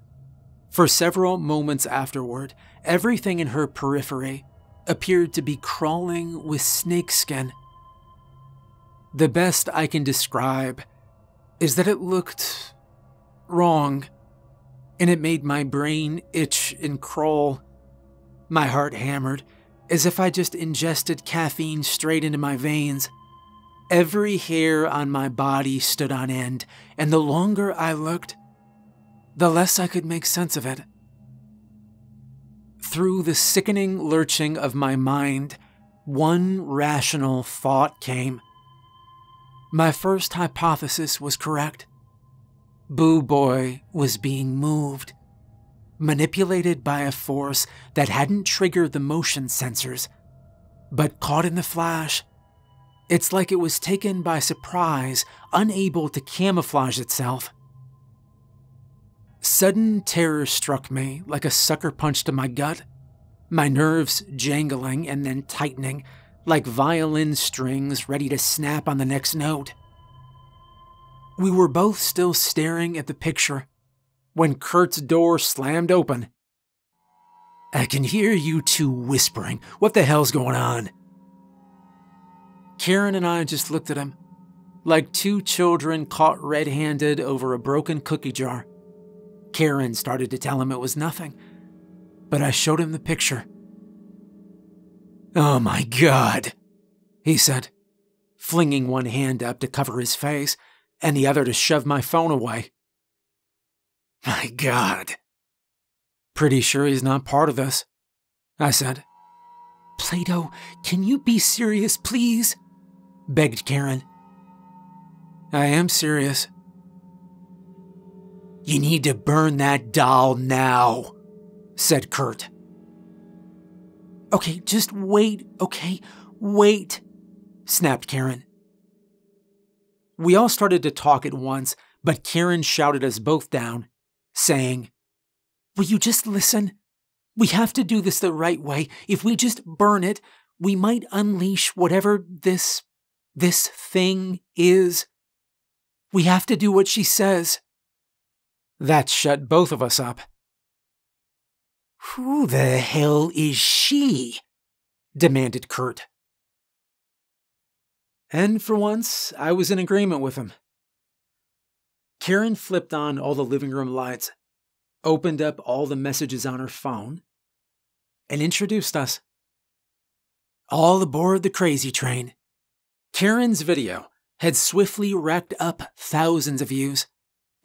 For several moments afterward, everything in her periphery appeared to be crawling with snakeskin. The best I can describe is that it looked wrong, and it made my brain itch and crawl. My heart hammered, as if I just ingested caffeine straight into my veins. Every hair on my body stood on end, and the longer I looked, the less I could make sense of it. Through the sickening lurching of my mind, one rational thought came. My first hypothesis was correct. Boo Boy was being moved, manipulated by a force that hadn't triggered the motion sensors, but caught in the flash. It's like it was taken by surprise, unable to camouflage itself. Sudden terror struck me like a sucker punch to my gut, my nerves jangling and then tightening, like violin strings ready to snap on the next note. We were both still staring at the picture when Kurt's door slammed open. "I can hear you two whispering. What the hell's going on?" Karen and I just looked at him, like 2 children caught red-handed over a broken cookie jar. Karen started to tell him it was nothing, but I showed him the picture. "Oh my God," he said, flinging one hand up to cover his face and the other to shove my phone away. "My God." "Pretty sure he's not part of this," I said. "Plato, can you be serious, please?" begged Karen. "I am serious." "You need to burn that doll now," said Kurt. "Okay, just wait, okay? Wait," snapped Karen. We all started to talk at once, but Karen shouted us both down, saying, "Will you just listen? We have to do this the right way. If we just burn it, we might unleash whatever this thing is. We have to do what she says." That shut both of us up. "Who the hell is she?" demanded Kurt. And for once, I was in agreement with him. Karen flipped on all the living room lights, opened up all the messages on her phone, and introduced us. All aboard the crazy train. Karen's video had swiftly racked up thousands of views,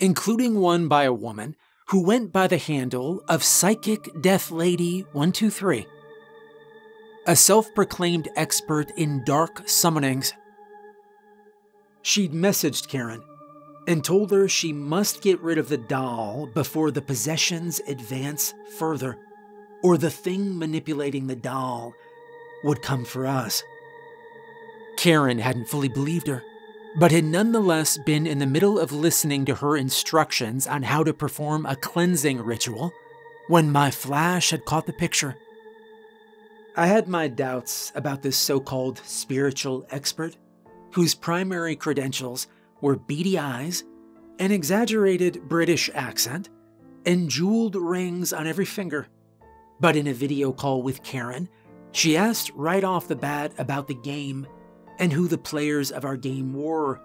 including one by a woman who went by the handle of Psychic Death Lady 123, a self-proclaimed expert in dark summonings. She'd messaged Karen and told her she must get rid of the doll before the possessions advance further, or the thing manipulating the doll would come for us. Karen hadn't fully believed her, but had nonetheless been in the middle of listening to her instructions on how to perform a cleansing ritual when my flash had caught the picture. I had my doubts about this so-called spiritual expert, whose primary credentials were beady eyes, an exaggerated British accent, and jeweled rings on every finger. But in a video call with Karen, she asked right off the bat about the game and who the players of our game were,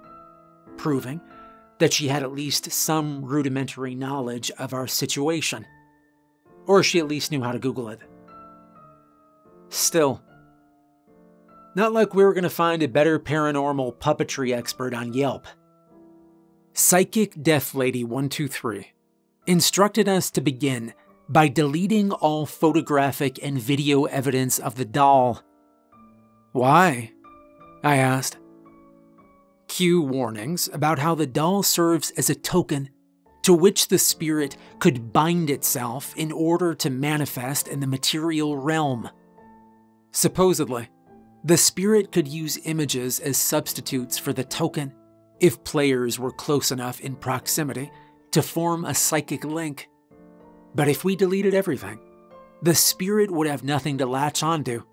proving that she had at least some rudimentary knowledge of our situation. Or she at least knew how to Google it. Still, not like we were going to find a better paranormal puppetry expert on Yelp. Psychic Death Lady 123 instructed us to begin by deleting all photographic and video evidence of the doll. Why? I asked. Cue warnings about how the doll serves as a token to which the spirit could bind itself in order to manifest in the material realm. Supposedly, the spirit could use images as substitutes for the token if players were close enough in proximity to form a psychic link. But if we deleted everything, the spirit would have nothing to latch onto.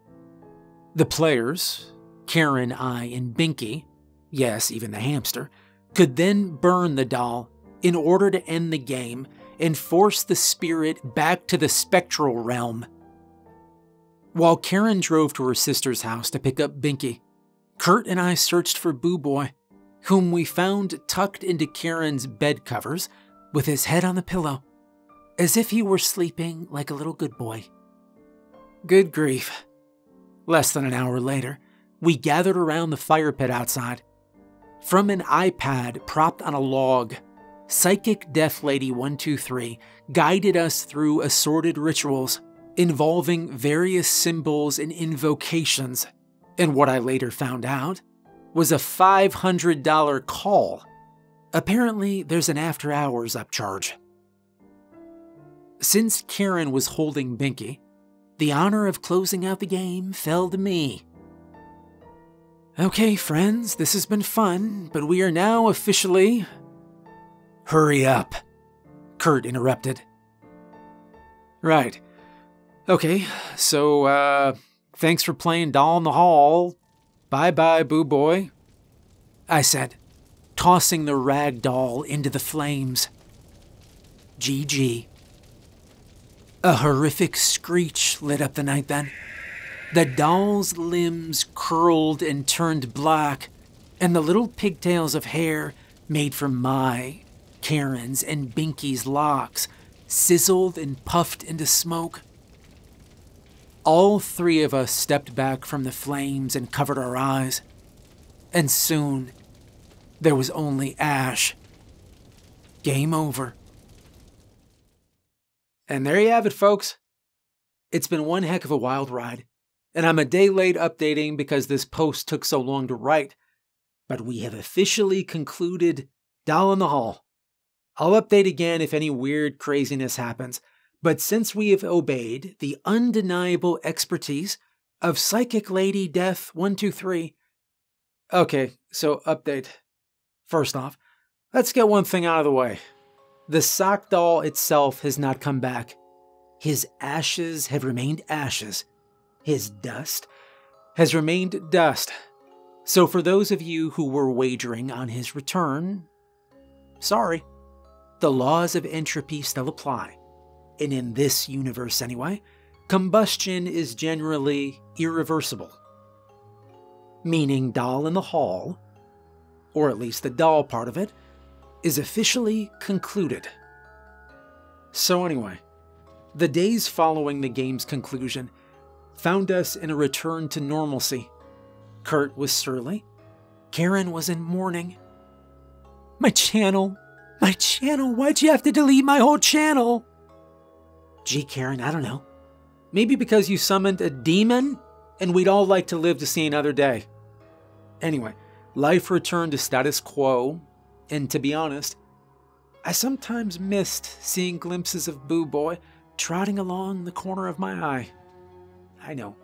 The players, Karen, I, and Binky, yes, even the hamster, could then burn the doll in order to end the game and force the spirit back to the spectral realm. While Karen drove to her sister's house to pick up Binky, Kurt and I searched for Boo Boy, whom we found tucked into Karen's bed covers with his head on the pillow, as if he were sleeping like a little good boy. Good grief. Less than an hour later, we gathered around the fire pit outside. From an iPad propped on a log, Psychic Death Lady 123 guided us through assorted rituals involving various symbols and invocations, and what I later found out was a $500 call. Apparently, there's an after-hours upcharge. Since Karen was holding Binky, the honor of closing out the game fell to me. Okay, friends, this has been fun, but we are now officially... Hurry up, Kurt interrupted. Right. Okay, so, thanks for playing Doll in the Hall. Bye-bye, Boo Boy, I said, tossing the rag doll into the flames. GG. A horrific screech lit up the night then. The doll's limbs curled and turned black, and the little pigtails of hair made from my, Karen's, and Binky's locks sizzled and puffed into smoke. All three of us stepped back from the flames and covered our eyes, and soon there was only ash. Game over. And there you have it, folks. It's been one heck of a wild ride, and I'm a day late updating because this post took so long to write, but we have officially concluded Doll in the Hall. I'll update again if any weird craziness happens, but since we have obeyed the undeniable expertise of Psychic Lady Death 123... Okay, so update. First off, let's get one thing out of the way. The sock doll itself has not come back. His ashes have remained ashes. His dust has remained dust. So for those of you who were wagering on his return, sorry. The laws of entropy still apply. And in this universe anyway, combustion is generally irreversible. Meaning Doll in the Hall, or at least the doll part of it, is officially concluded. So anyway, the days following the game's conclusion found us in a return to normalcy. Kurt was surly. Karen was in mourning. My channel, why'd you have to delete my whole channel? Gee, Karen, I don't know. Maybe because you summoned a demon, and we'd all like to live to see another day. Anyway, life returned to status quo, and to be honest, I sometimes missed seeing glimpses of Boo Boy trotting along the corner of my eye. I know.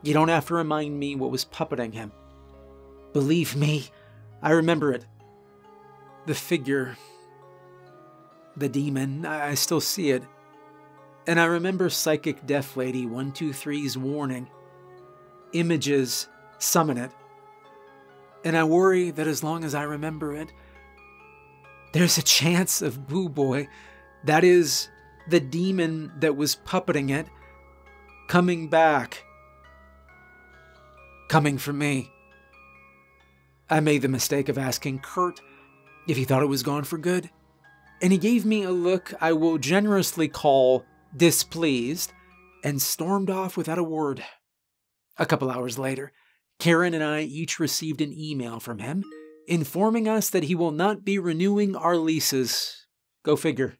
You don't have to remind me what was puppeting him. Believe me, I remember it. The figure... The demon, I still see it. And I remember Psychic Deaf Lady 123's warning. Images summon it. And I worry that as long as I remember it, there's a chance of Boo Boy, that is, the demon that was puppeting it, coming back. Coming for me. I made the mistake of asking Kurt if he thought it was gone for good, and he gave me a look I will generously call displeased, and stormed off without a word. A couple hours later, Karen and I each received an email from him informing us that he will not be renewing our leases. Go figure.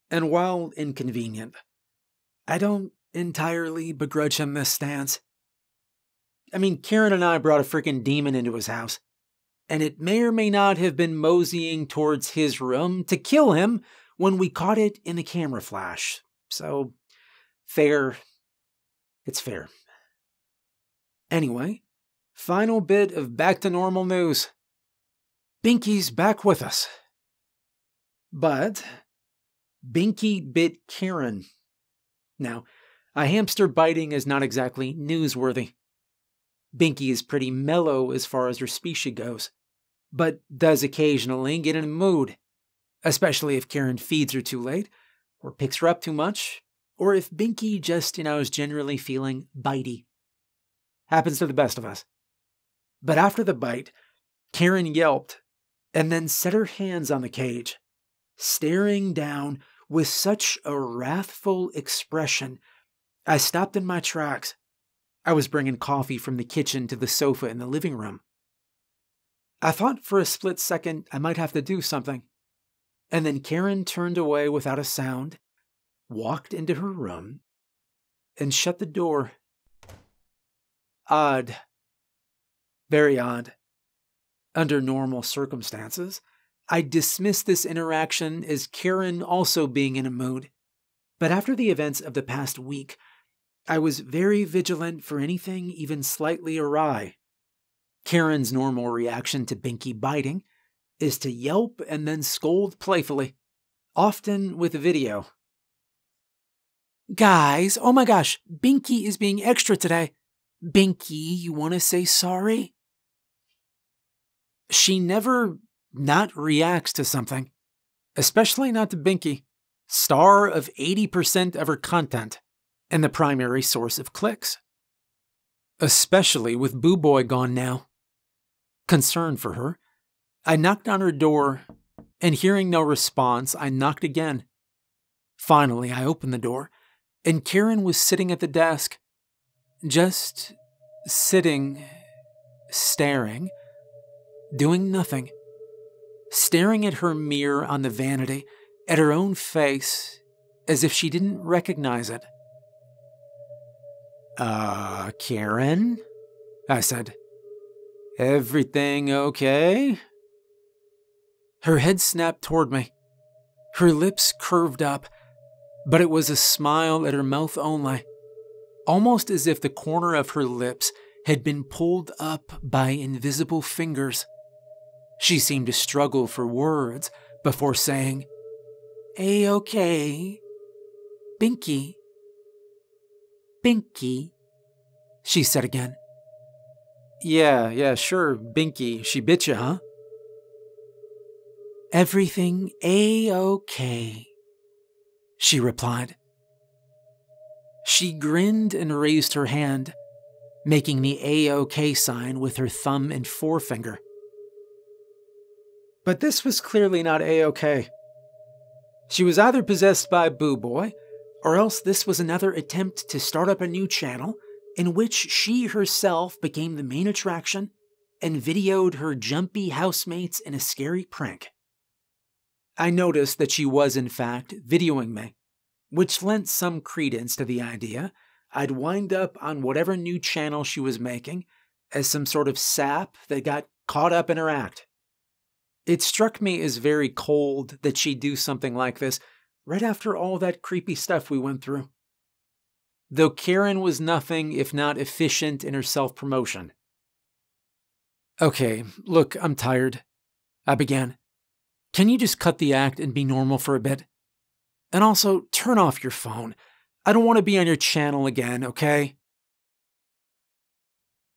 And while inconvenient, I don't entirely begrudge him this stance. I mean, Karen and I brought a freaking demon into his house, and it may or may not have been moseying towards his room to kill him when we caught it in the camera flash. So, fair. It's fair. Anyway, final bit of back to normal news. Binky's back with us. But Binky bit Karen. Now, a hamster biting is not exactly newsworthy. Binky is pretty mellow as far as her species goes, but does occasionally get in a mood, especially if Karen feeds her too late, or picks her up too much, or if Binky just, is generally feeling bitey. Happens to the best of us. But after the bite, Karen yelped, and then set her hands on the cage, staring down with such a wrathful expression, I stopped in my tracks. I was bringing coffee from the kitchen to the sofa in the living room. I thought for a split second I might have to do something, and then Karen turned away without a sound, walked into her room, and shut the door. Odd. Very odd. Under normal circumstances, I'd dismiss this interaction as Karen also being in a mood, but after the events of the past week, I was very vigilant for anything even slightly awry. Karen's normal reaction to Binky biting is to yelp and then scold playfully, often with video. Guys, oh my gosh, Binky is being extra today. Binky, you want to say sorry? She never not reacts to something, especially not to Binky, star of 80% of her content and the primary source of clicks. Especially with Boo Boy gone now. Concerned for her, I knocked on her door, and hearing no response, I knocked again. Finally, I opened the door, and Karen was sitting at the desk. Just sitting, staring, doing nothing. Staring at her mirror on the vanity, at her own face, as if she didn't recognize it. Karen? I said. Everything okay? Her head snapped toward me. Her lips curved up, but it was a smile at her mouth only, almost as if the corner of her lips had been pulled up by invisible fingers. She seemed to struggle for words before saying, "A-okay. Binky. Binky," she said again. Yeah, sure, Binky. She bit you, huh? Everything A-okay, she replied. She grinned and raised her hand, making the A-okay sign with her thumb and forefinger. But this was clearly not A-okay. She was either possessed by Boo Boy, or else this was another attempt to start up a new channel in which she herself became the main attraction and videoed her jumpy housemates in a scary prank. I noticed that she was in fact videoing me, which lent some credence to the idea I'd wind up on whatever new channel she was making as some sort of sap that got caught up in her act. It struck me as very cold that she'd do something like this right after all that creepy stuff we went through. Though Karen was nothing if not efficient in her self-promotion. Okay, look, I'm tired, I began. Can you just cut the act and be normal for a bit? And also, turn off your phone. I don't want to be on your channel again, okay?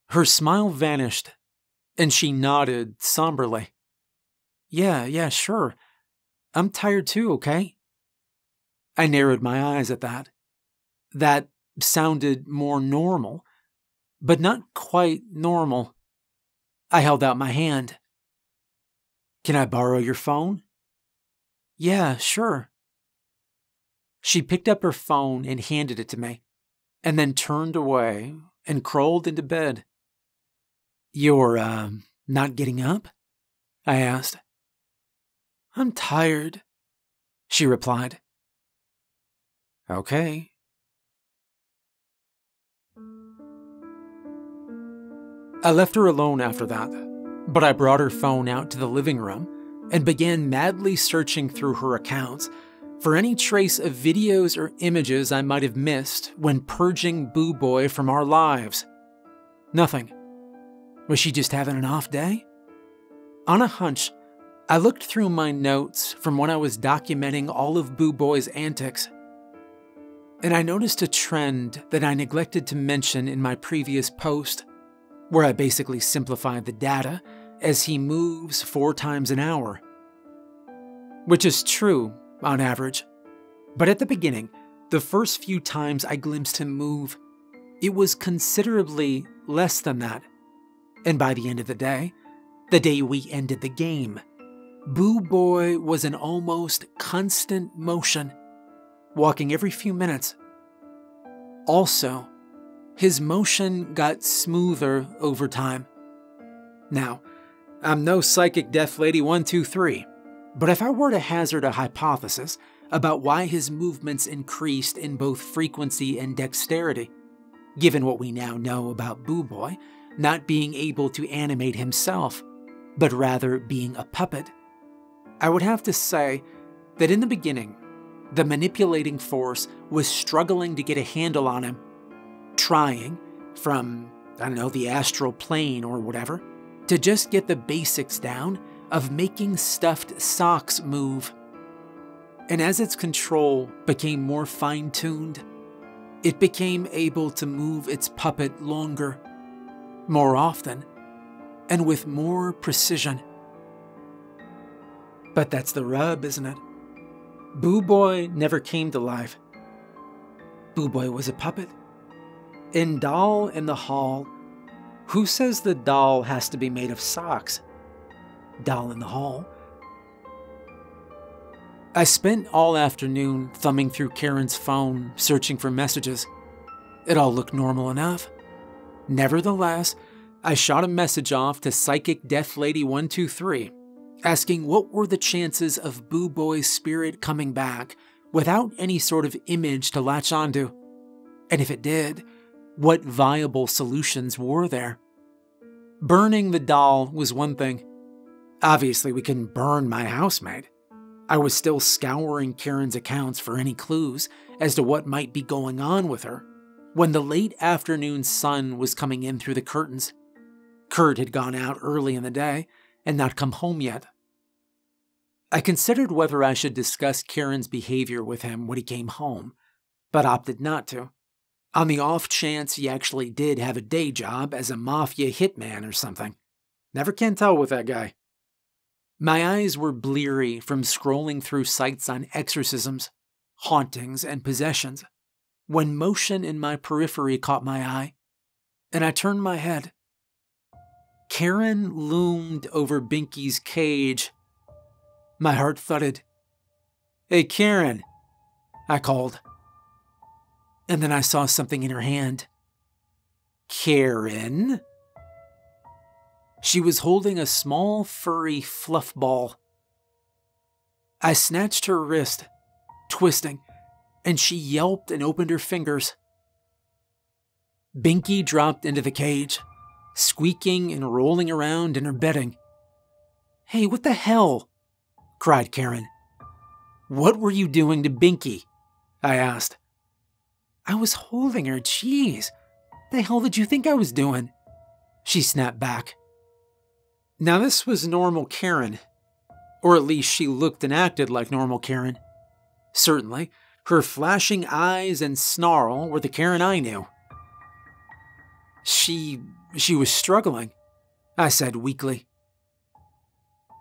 Her smile vanished, and she nodded somberly. Yeah, sure. I'm tired too, okay? I narrowed my eyes at that. That sounded more normal, but not quite normal. I held out my hand. Can I borrow your phone? Yeah, sure. She picked up her phone and handed it to me, and then turned away and crawled into bed. You're, not getting up? I asked. I'm tired, she replied. Okay. I left her alone after that, but I brought her phone out to the living room and began madly searching through her accounts for any trace of videos or images I might have missed when purging Boo Boy from our lives. Nothing. Was she just having an off day? On a hunch, I looked through my notes from when I was documenting all of Boo Boy's antics, and I noticed a trend that I neglected to mention in my previous post, where I basically simplified the data as he moves 4 times an hour. Which is true, on average. But at the beginning, the first few times I glimpsed him move, it was considerably less than that. And by the end of the day we ended the game, Boo Boy was in almost constant motion, walking every few minutes. Also, his motion got smoother over time. Now, I'm no psychic death lady 123, but if I were to hazard a hypothesis about why his movements increased in both frequency and dexterity, given what we now know about Boo Boy not being able to animate himself, but rather being a puppet, I would have to say that in the beginning, the manipulating force was struggling to get a handle on him, trying, from, the astral plane or whatever, to just get the basics down of making stuffed socks move. And as its control became more fine-tuned, it became able to move its puppet longer, more often, and with more precision. But that's the rub, isn't it? Boo Boy never came to life. Boo Boy was a puppet. In Doll in the Hall, who says the doll has to be made of socks? Doll in the Hall. I spent all afternoon thumbing through Karen's phone, searching for messages. It all looked normal enough. Nevertheless, I shot a message off to Psychic Death Lady 123, asking what were the chances of Boo Boy's spirit coming back without any sort of image to latch onto, and if it did, what viable solutions were there? Burning the doll was one thing. Obviously, we couldn't burn my housemaid. I was still scouring Karen's accounts for any clues as to what might be going on with her when the late afternoon sun was coming in through the curtains. Kurt had gone out early in the day and not come home yet. I considered whether I should discuss Karen's behavior with him when he came home, but opted not to, on the off chance he actually did have a day job as a mafia hitman or something. Never can tell with that guy. My eyes were bleary from scrolling through sites on exorcisms, hauntings, and possessions, when motion in my periphery caught my eye, and I turned my head. Karen loomed over Binky's cage. My heart thudded. "Hey, Karen," I called. And then I saw something in her hand. Karen? She was holding a small, furry fluff ball. I snatched her wrist, twisting, and she yelped and opened her fingers. Binky dropped into the cage, squeaking and rolling around in her bedding. "Hey, what the hell?" cried Karen. "What were you doing to Binky?" I asked. "I was holding her, jeez. The hell did you think I was doing?" She snapped back. Now this was normal Karen, or at least she looked and acted like normal Karen. Certainly, her flashing eyes and snarl were the Karen I knew. She was struggling, I said weakly.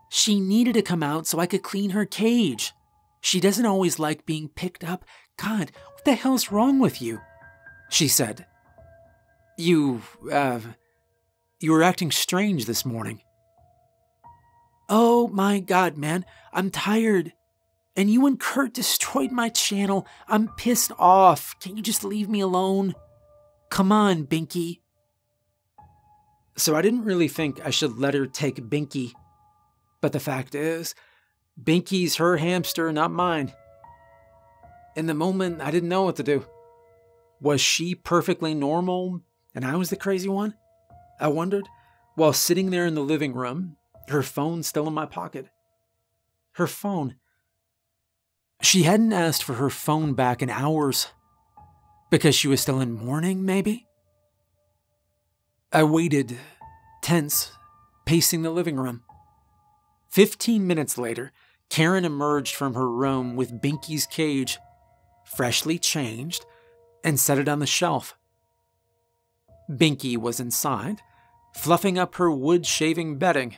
She needed to come out so I could clean her cage. She doesn't always like being picked up. God, what the hell's wrong with you? She said. You were acting strange this morning. Oh my God, man, I'm tired. And you and Kurt destroyed my channel. I'm pissed off. Can't you just leave me alone? Come on, Binky. So I didn't really think I should let her take Binky. But the fact is, Binky's her hamster, not mine. In the moment, I didn't know what to do. Was she perfectly normal and I was the crazy one? I wondered, while sitting there in the living room, her phone still in my pocket. Her phone. She hadn't asked for her phone back in hours. Because she was still in mourning, maybe? I waited, tense, pacing the living room. 15 minutes later, Karen emerged from her room with Binky's cage, freshly changed, and set it on the shelf. Binky was inside, fluffing up her wood-shaving bedding,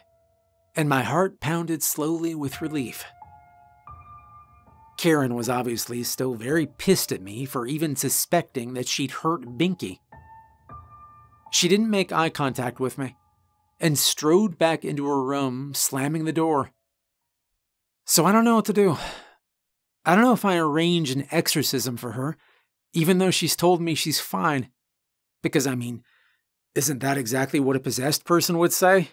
and my heart pounded slowly with relief. Karen was obviously still very pissed at me for even suspecting that she'd hurt Binky. She didn't make eye contact with me, and strode back into her room, slamming the door. So I don't know what to do. I don't know if I arrange an exorcism for her, even though she's told me she's fine. Because, I mean, isn't that exactly what a possessed person would say?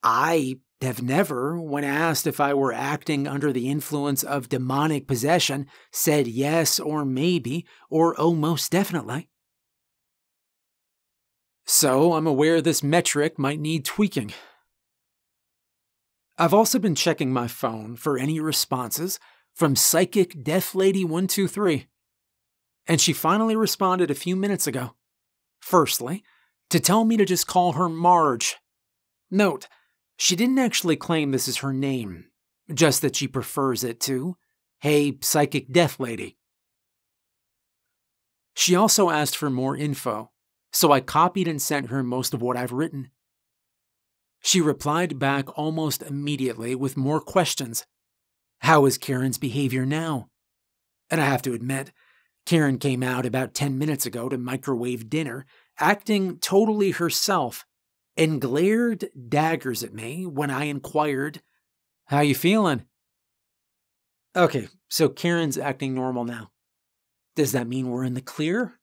I have never, when asked if I were acting under the influence of demonic possession, said yes or maybe or oh most definitely. So I'm aware this metric might need tweaking. I've also been checking my phone for any responses from Psychic Death Lady 123, and she finally responded a few minutes ago. Firstly, to tell me to just call her Marge. Note, she didn't actually claim this is her name, just that she prefers it to, hey, Psychic Death Lady. She also asked for more info, so I copied and sent her most of what I've written. She replied back almost immediately with more questions. How is Karen's behavior now? And I have to admit, Karen came out about 10 minutes ago to microwave dinner, acting totally herself, and glared daggers at me when I inquired, "How you feeling?" Okay, so Karen's acting normal now. Does that mean we're in the clear?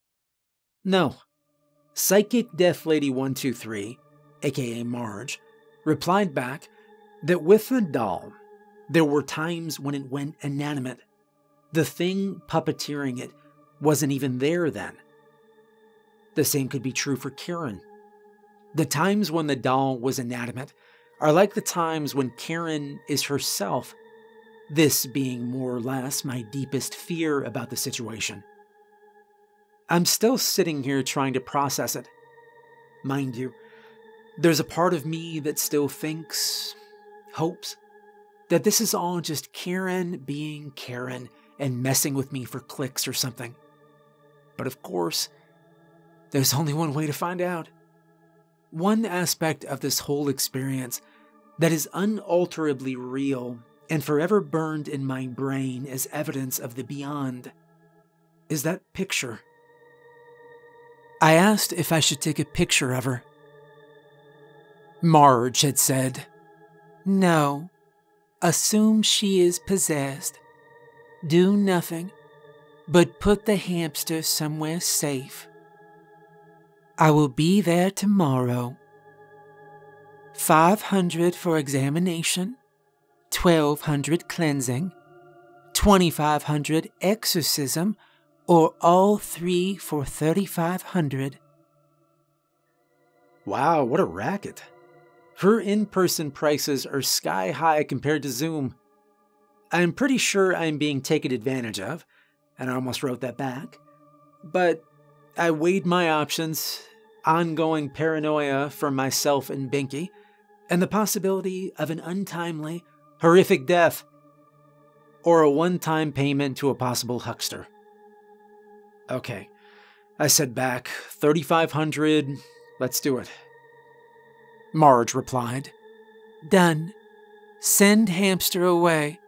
No. Psychic Death Lady 123, aka Marge, replied back that with the doll, there were times when it went inanimate. The thing puppeteering it wasn't even there then. The same could be true for Karen. The times when the doll was inanimate are like the times when Karen is herself, this being more or less my deepest fear about the situation. I'm still sitting here trying to process it. Mind you, there's a part of me that still thinks, hopes, that this is all just Karen being Karen and messing with me for clicks or something. But of course, there's only one way to find out. One aspect of this whole experience that is unalterably real and forever burned in my brain as evidence of the beyond is that picture. I asked if I should take a picture of her. Marge had said, "No, assume she is possessed. Do nothing, but put the hamster somewhere safe. I will be there tomorrow. 500 for examination, 1,200 cleansing, 2,500 exorcism, or all three for 3,500. Wow, what a racket. Her in-person prices are sky high compared to Zoom. I'm pretty sure I'm being taken advantage of, and I almost wrote that back. But I weighed my options, ongoing paranoia for myself and Binky, and the possibility of an untimely, horrific death. or a one-time payment to a possible huckster. Okay, I said back, 3,500, let's do it. Marge replied, Done. Send hamster away.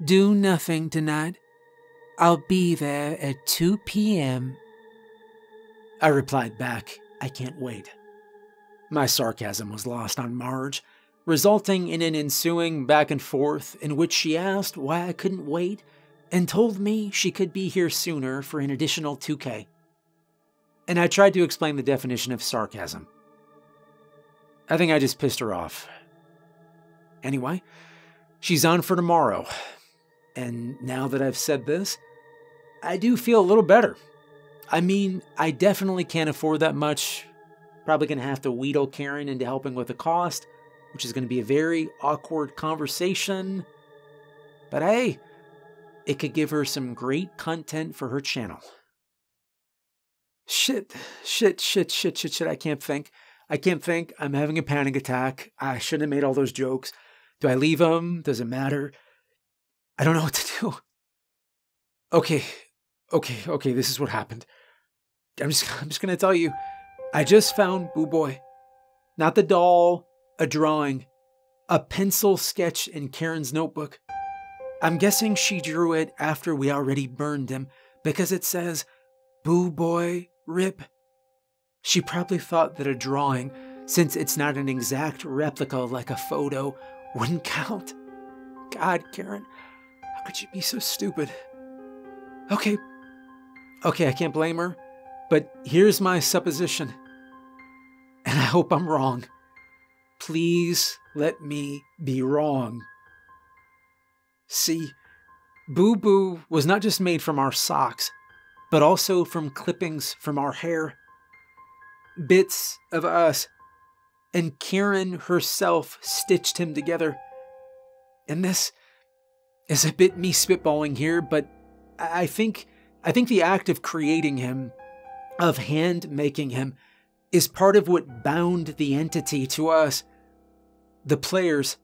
Do nothing tonight. I'll be there at 2 p.m. I replied back, I can't wait. My sarcasm was lost on Marge, resulting in an ensuing back and forth in which she asked why I couldn't wait and told me she could be here sooner for an additional 2K. And I tried to explain the definition of sarcasm. I think I just pissed her off. Anyway, she's on for tomorrow. And now that I've said this, I do feel a little better. I mean, I definitely can't afford that much. Probably going to have to wheedle Karen into helping with the cost, which is going to be a very awkward conversation. But hey, it could give her some great content for her channel. Shit, I can't think. I'm having a panic attack. I shouldn't have made all those jokes. Do I leave them? Does it matter? I don't know what to do. Okay, this is what happened. I'm just going to tell you. I just found Boo Boy. Not the doll, a drawing. A pencil sketch in Karen's notebook. I'm guessing she drew it after we already burned him, because it says, Boo Boy, RIP. She probably thought that a drawing, since it's not an exact replica like a photo, wouldn't count. God, Karen, how could you be so stupid? Okay, I can't blame her, but here's my supposition. And I hope I'm wrong. Please let me be wrong. See, Boo Boo was not just made from our socks, but also from clippings from our hair. Bits of us. And Karen herself stitched him together. And this is a bit me spitballing here, but I think the act of creating him, of hand-making him, is part of what bound the entity to us, the players.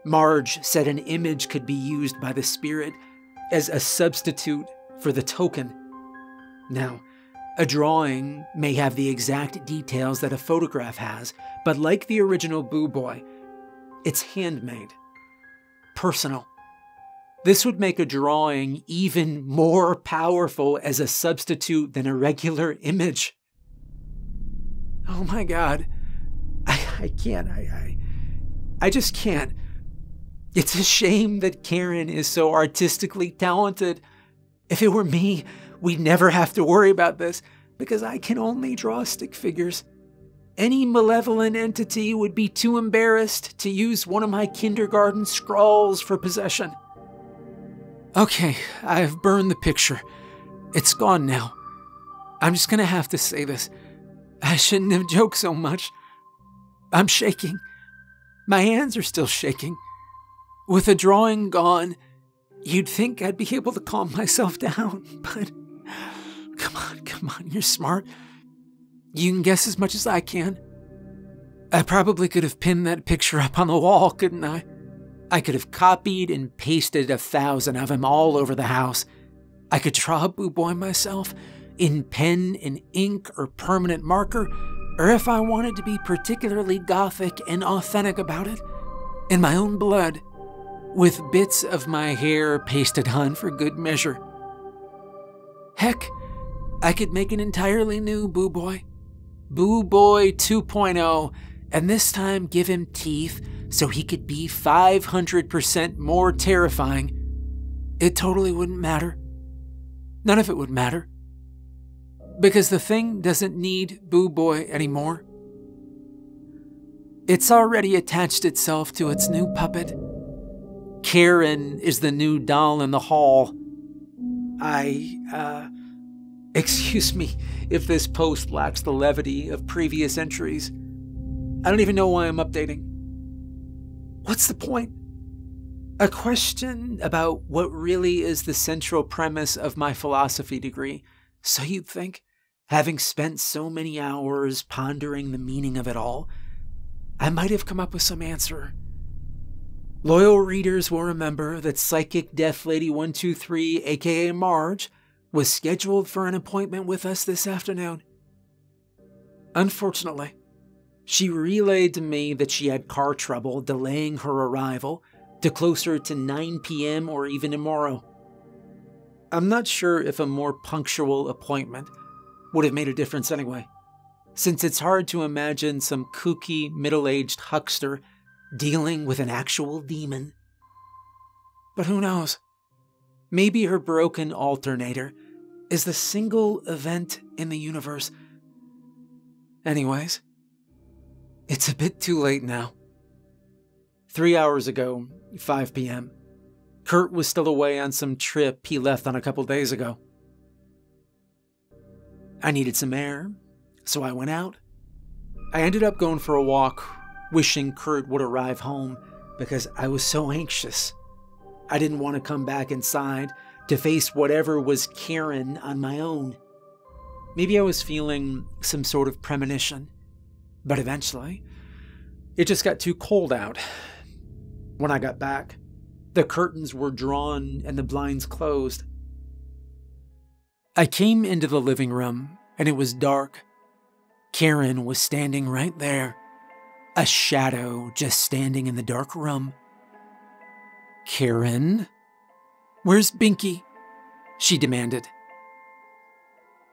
Marge said an image could be used by the spirit as a substitute for the token. Now, a drawing may have the exact details that a photograph has, but like the original Boo Boy, it's handmade, personal. This would make a drawing even more powerful as a substitute than a regular image. Oh my God. I can't. I just can't. It's a shame that Karen is so artistically talented. If it were me, we'd never have to worry about this, because I can only draw stick figures. Any malevolent entity would be too embarrassed to use one of my kindergarten scrawls for possession. Okay, I've burned the picture. It's gone now. I'm just gonna have to say this. I shouldn't have joked so much. I'm shaking. My hands are still shaking. With the drawing gone, you'd think I'd be able to calm myself down, but come on, you're smart. You can guess as much as I can. I probably could have pinned that picture up on the wall, couldn't I? I could have copied and pasted 1,000 of him all over the house. I could draw a Boo Boy myself, in pen and ink or permanent marker, or if I wanted to be particularly gothic and authentic about it, in my own blood, with bits of my hair pasted on for good measure. Heck, I could make an entirely new Boo Boy. Boo Boy 2.0, and this time give him teeth so he could be 500% more terrifying. It totally wouldn't matter. None of it would matter. Because the thing doesn't need Boo Boy anymore. It's already attached itself to its new puppet. Karen is the new doll in the hall. Excuse me if this post lacks the levity of previous entries. I don't even know why I'm updating. What's the point? A question about what really is the central premise of my philosophy degree, so you'd think, having spent so many hours pondering the meaning of it all, I might have come up with some answer. Loyal readers will remember that Psychic Deaf Lady 123, aka Marge, was scheduled for an appointment with us this afternoon. Unfortunately, she relayed to me that she had car trouble delaying her arrival to closer to 9 p.m. or even tomorrow. I'm not sure if a more punctual appointment would have made a difference anyway, since it's hard to imagine some kooky, middle-aged huckster dealing with an actual demon. But who knows? Maybe her broken alternator is the single event in the universe. Anyways, it's a bit too late now. 3 hours ago, 5 p.m., Kurt was still away on some trip he left on a couple days ago. I needed some air, so I went out. I ended up going for a walk, wishing Kurt would arrive home because I was so anxious. I didn't want to come back inside to face whatever was Karen on my own. Maybe I was feeling some sort of premonition, but eventually, it just got too cold out. When I got back, the curtains were drawn and the blinds closed. I came into the living room, and it was dark. Karen was standing right there, a shadow just standing in the dark room. "Karen? Where's Binky?" she demanded.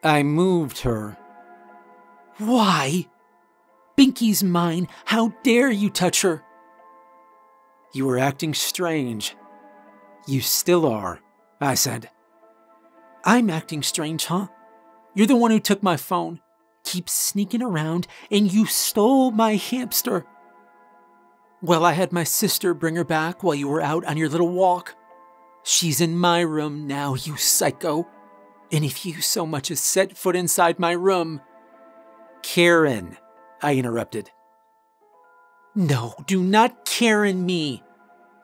I moved her. "Why? Binky's mine. How dare you touch her?" "You were acting strange." "You still are," I said. "I'm acting strange, huh? You're the one who took my phone, keep sneaking around, and you stole my hamster." "Well, I had my sister bring her back while you were out on your little walk. She's in my room now, you psycho. And if you so much as set foot inside my room—" "Karen," I interrupted. "No, do not Karen me.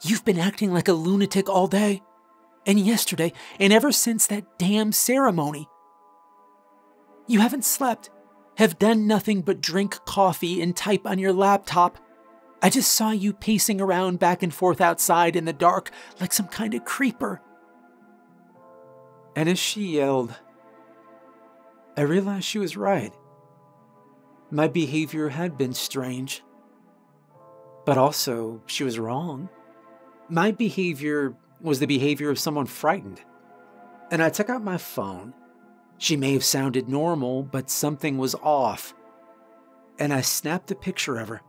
You've been acting like a lunatic all day, and yesterday, and ever since that damn ceremony. You haven't slept, have done nothing but drink coffee and type on your laptop. I just saw you pacing around back and forth outside in the dark like some kind of creeper." And as she yelled, I realized she was right. My behavior had been strange. But also, she was wrong. My behavior was the behavior of someone frightened. And I took out my phone. She may have sounded normal, but something was off. And I snapped a picture of her.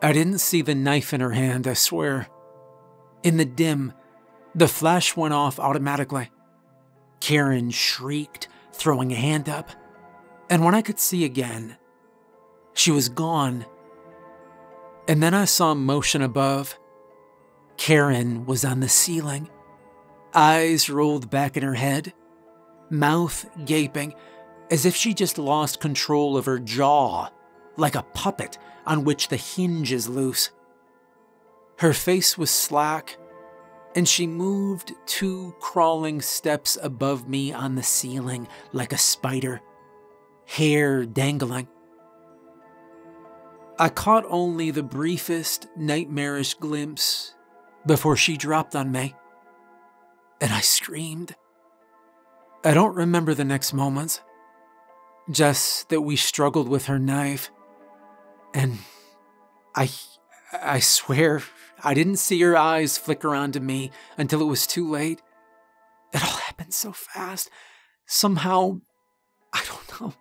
I didn't see the knife in her hand, I swear. In the dim, the flash went off automatically. Karen shrieked, throwing a hand up. And when I could see again, she was gone. And then I saw motion above. Karen was on the ceiling. Eyes rolled back in her head. Mouth gaping, as if she just lost control of her jaw, like a puppet on which the hinge is loose. Her face was slack, and she moved 2 crawling steps above me on the ceiling like a spider, hair dangling. I caught only the briefest nightmarish glimpse before she dropped on me, and I screamed. I don't remember the next moments, just that we struggled with her knife, and I swear I didn't see her eyes flicker onto me until it was too late. It all happened so fast. Somehow, I don't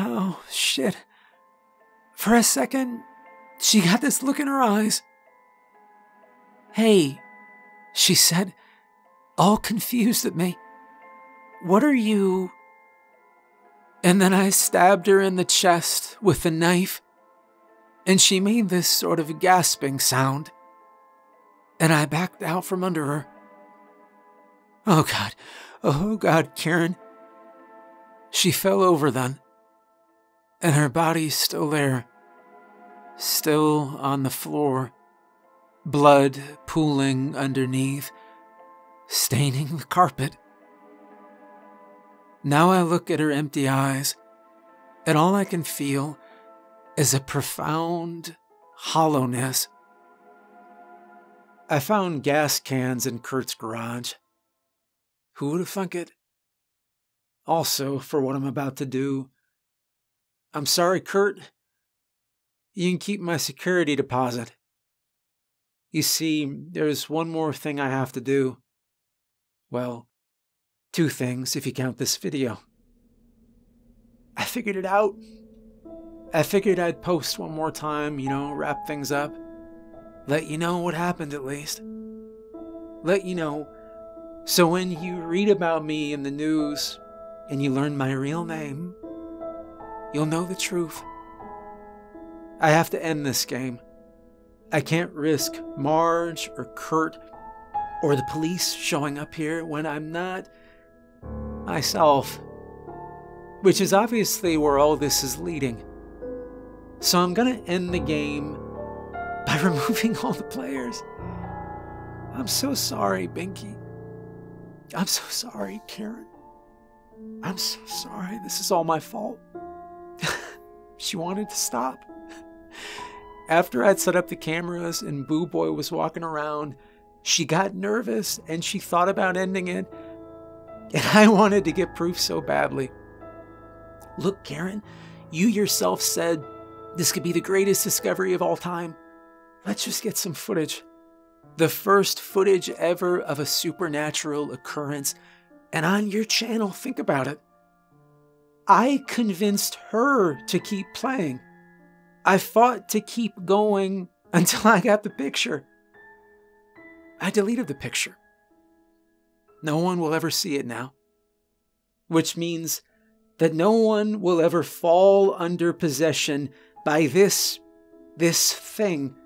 know, shit. For a second, she got this look in her eyes. "Hey," she said, all confused at me. "What are you—" And then I stabbed her in the chest with the knife, and she made this sort of gasping sound, and I backed out from under her. Oh God, Karen. She fell over then, and her body's still there, still on the floor, blood pooling underneath, staining the carpet. Now I look at her empty eyes, and all I can feel is a profound hollowness I found gas cans in Kurt's garage. Who would have thunk it? Also, for what I'm about to do, I'm sorry, Kurt. You can keep my security deposit. You see, there's one more thing I have to do. Well, 2 things if you count this video. I figured it out. I figured I'd post one more time, wrap things up. Let you know what happened at least. Let you know. So when you read about me in the news and you learn my real name, you'll know the truth. I have to end this game. I can't risk Marge or Kurt or the police showing up here when I'm not myself, which is obviously where all this is leading. So I'm gonna end the game by removing all the players. I'm so sorry, Binky. I'm so sorry, Karen. I'm so sorry. This is all my fault. She wanted to stop. After I'd set up the cameras and Boo Boy was walking around, she got nervous and she thought about ending it. And I wanted to get proof so badly. Look, Karen, you yourself said this could be the greatest discovery of all time. Let's just get some footage. The first footage ever of a supernatural occurrence. And on your channel, think about it. I convinced her to keep playing. I fought to keep going until I got the picture. I deleted the picture. No one will ever see it now. Which means that no one will ever fall under possession by this thing.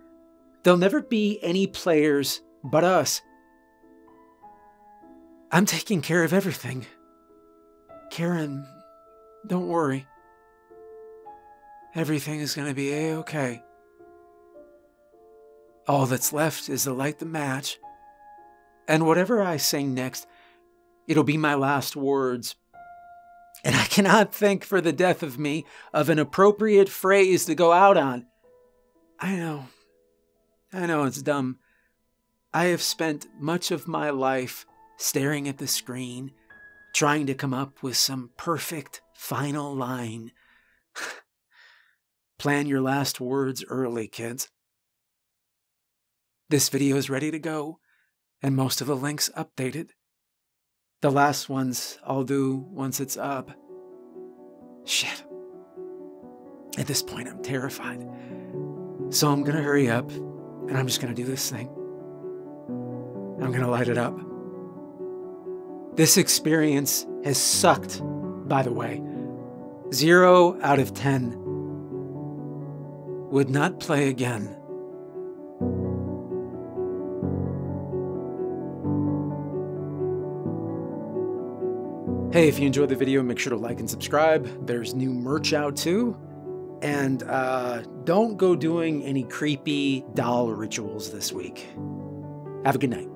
There'll never be any players but us. I'm taking care of everything. Karen, don't worry. Everything is going to be A-okay. All that's left is to light the match. And whatever I say next, it'll be my last words. And I cannot think for the death of me of an appropriate phrase to go out on. I know it's dumb. I have spent much of my life staring at the screen, trying to come up with some perfect final line. Plan your last words early, kids. This video is ready to go, and most of the links updated. The last ones I'll do once it's up. Shit. At this point, I'm terrified. So I'm gonna hurry up, and I'm just gonna do this thing. I'm gonna light it up. This experience has sucked, by the way. 0 out of 10. Would not play again. Hey, if you enjoyed the video, make sure to like and subscribe. There's new merch out too. And don't go doing any creepy doll rituals this week. Have a good night.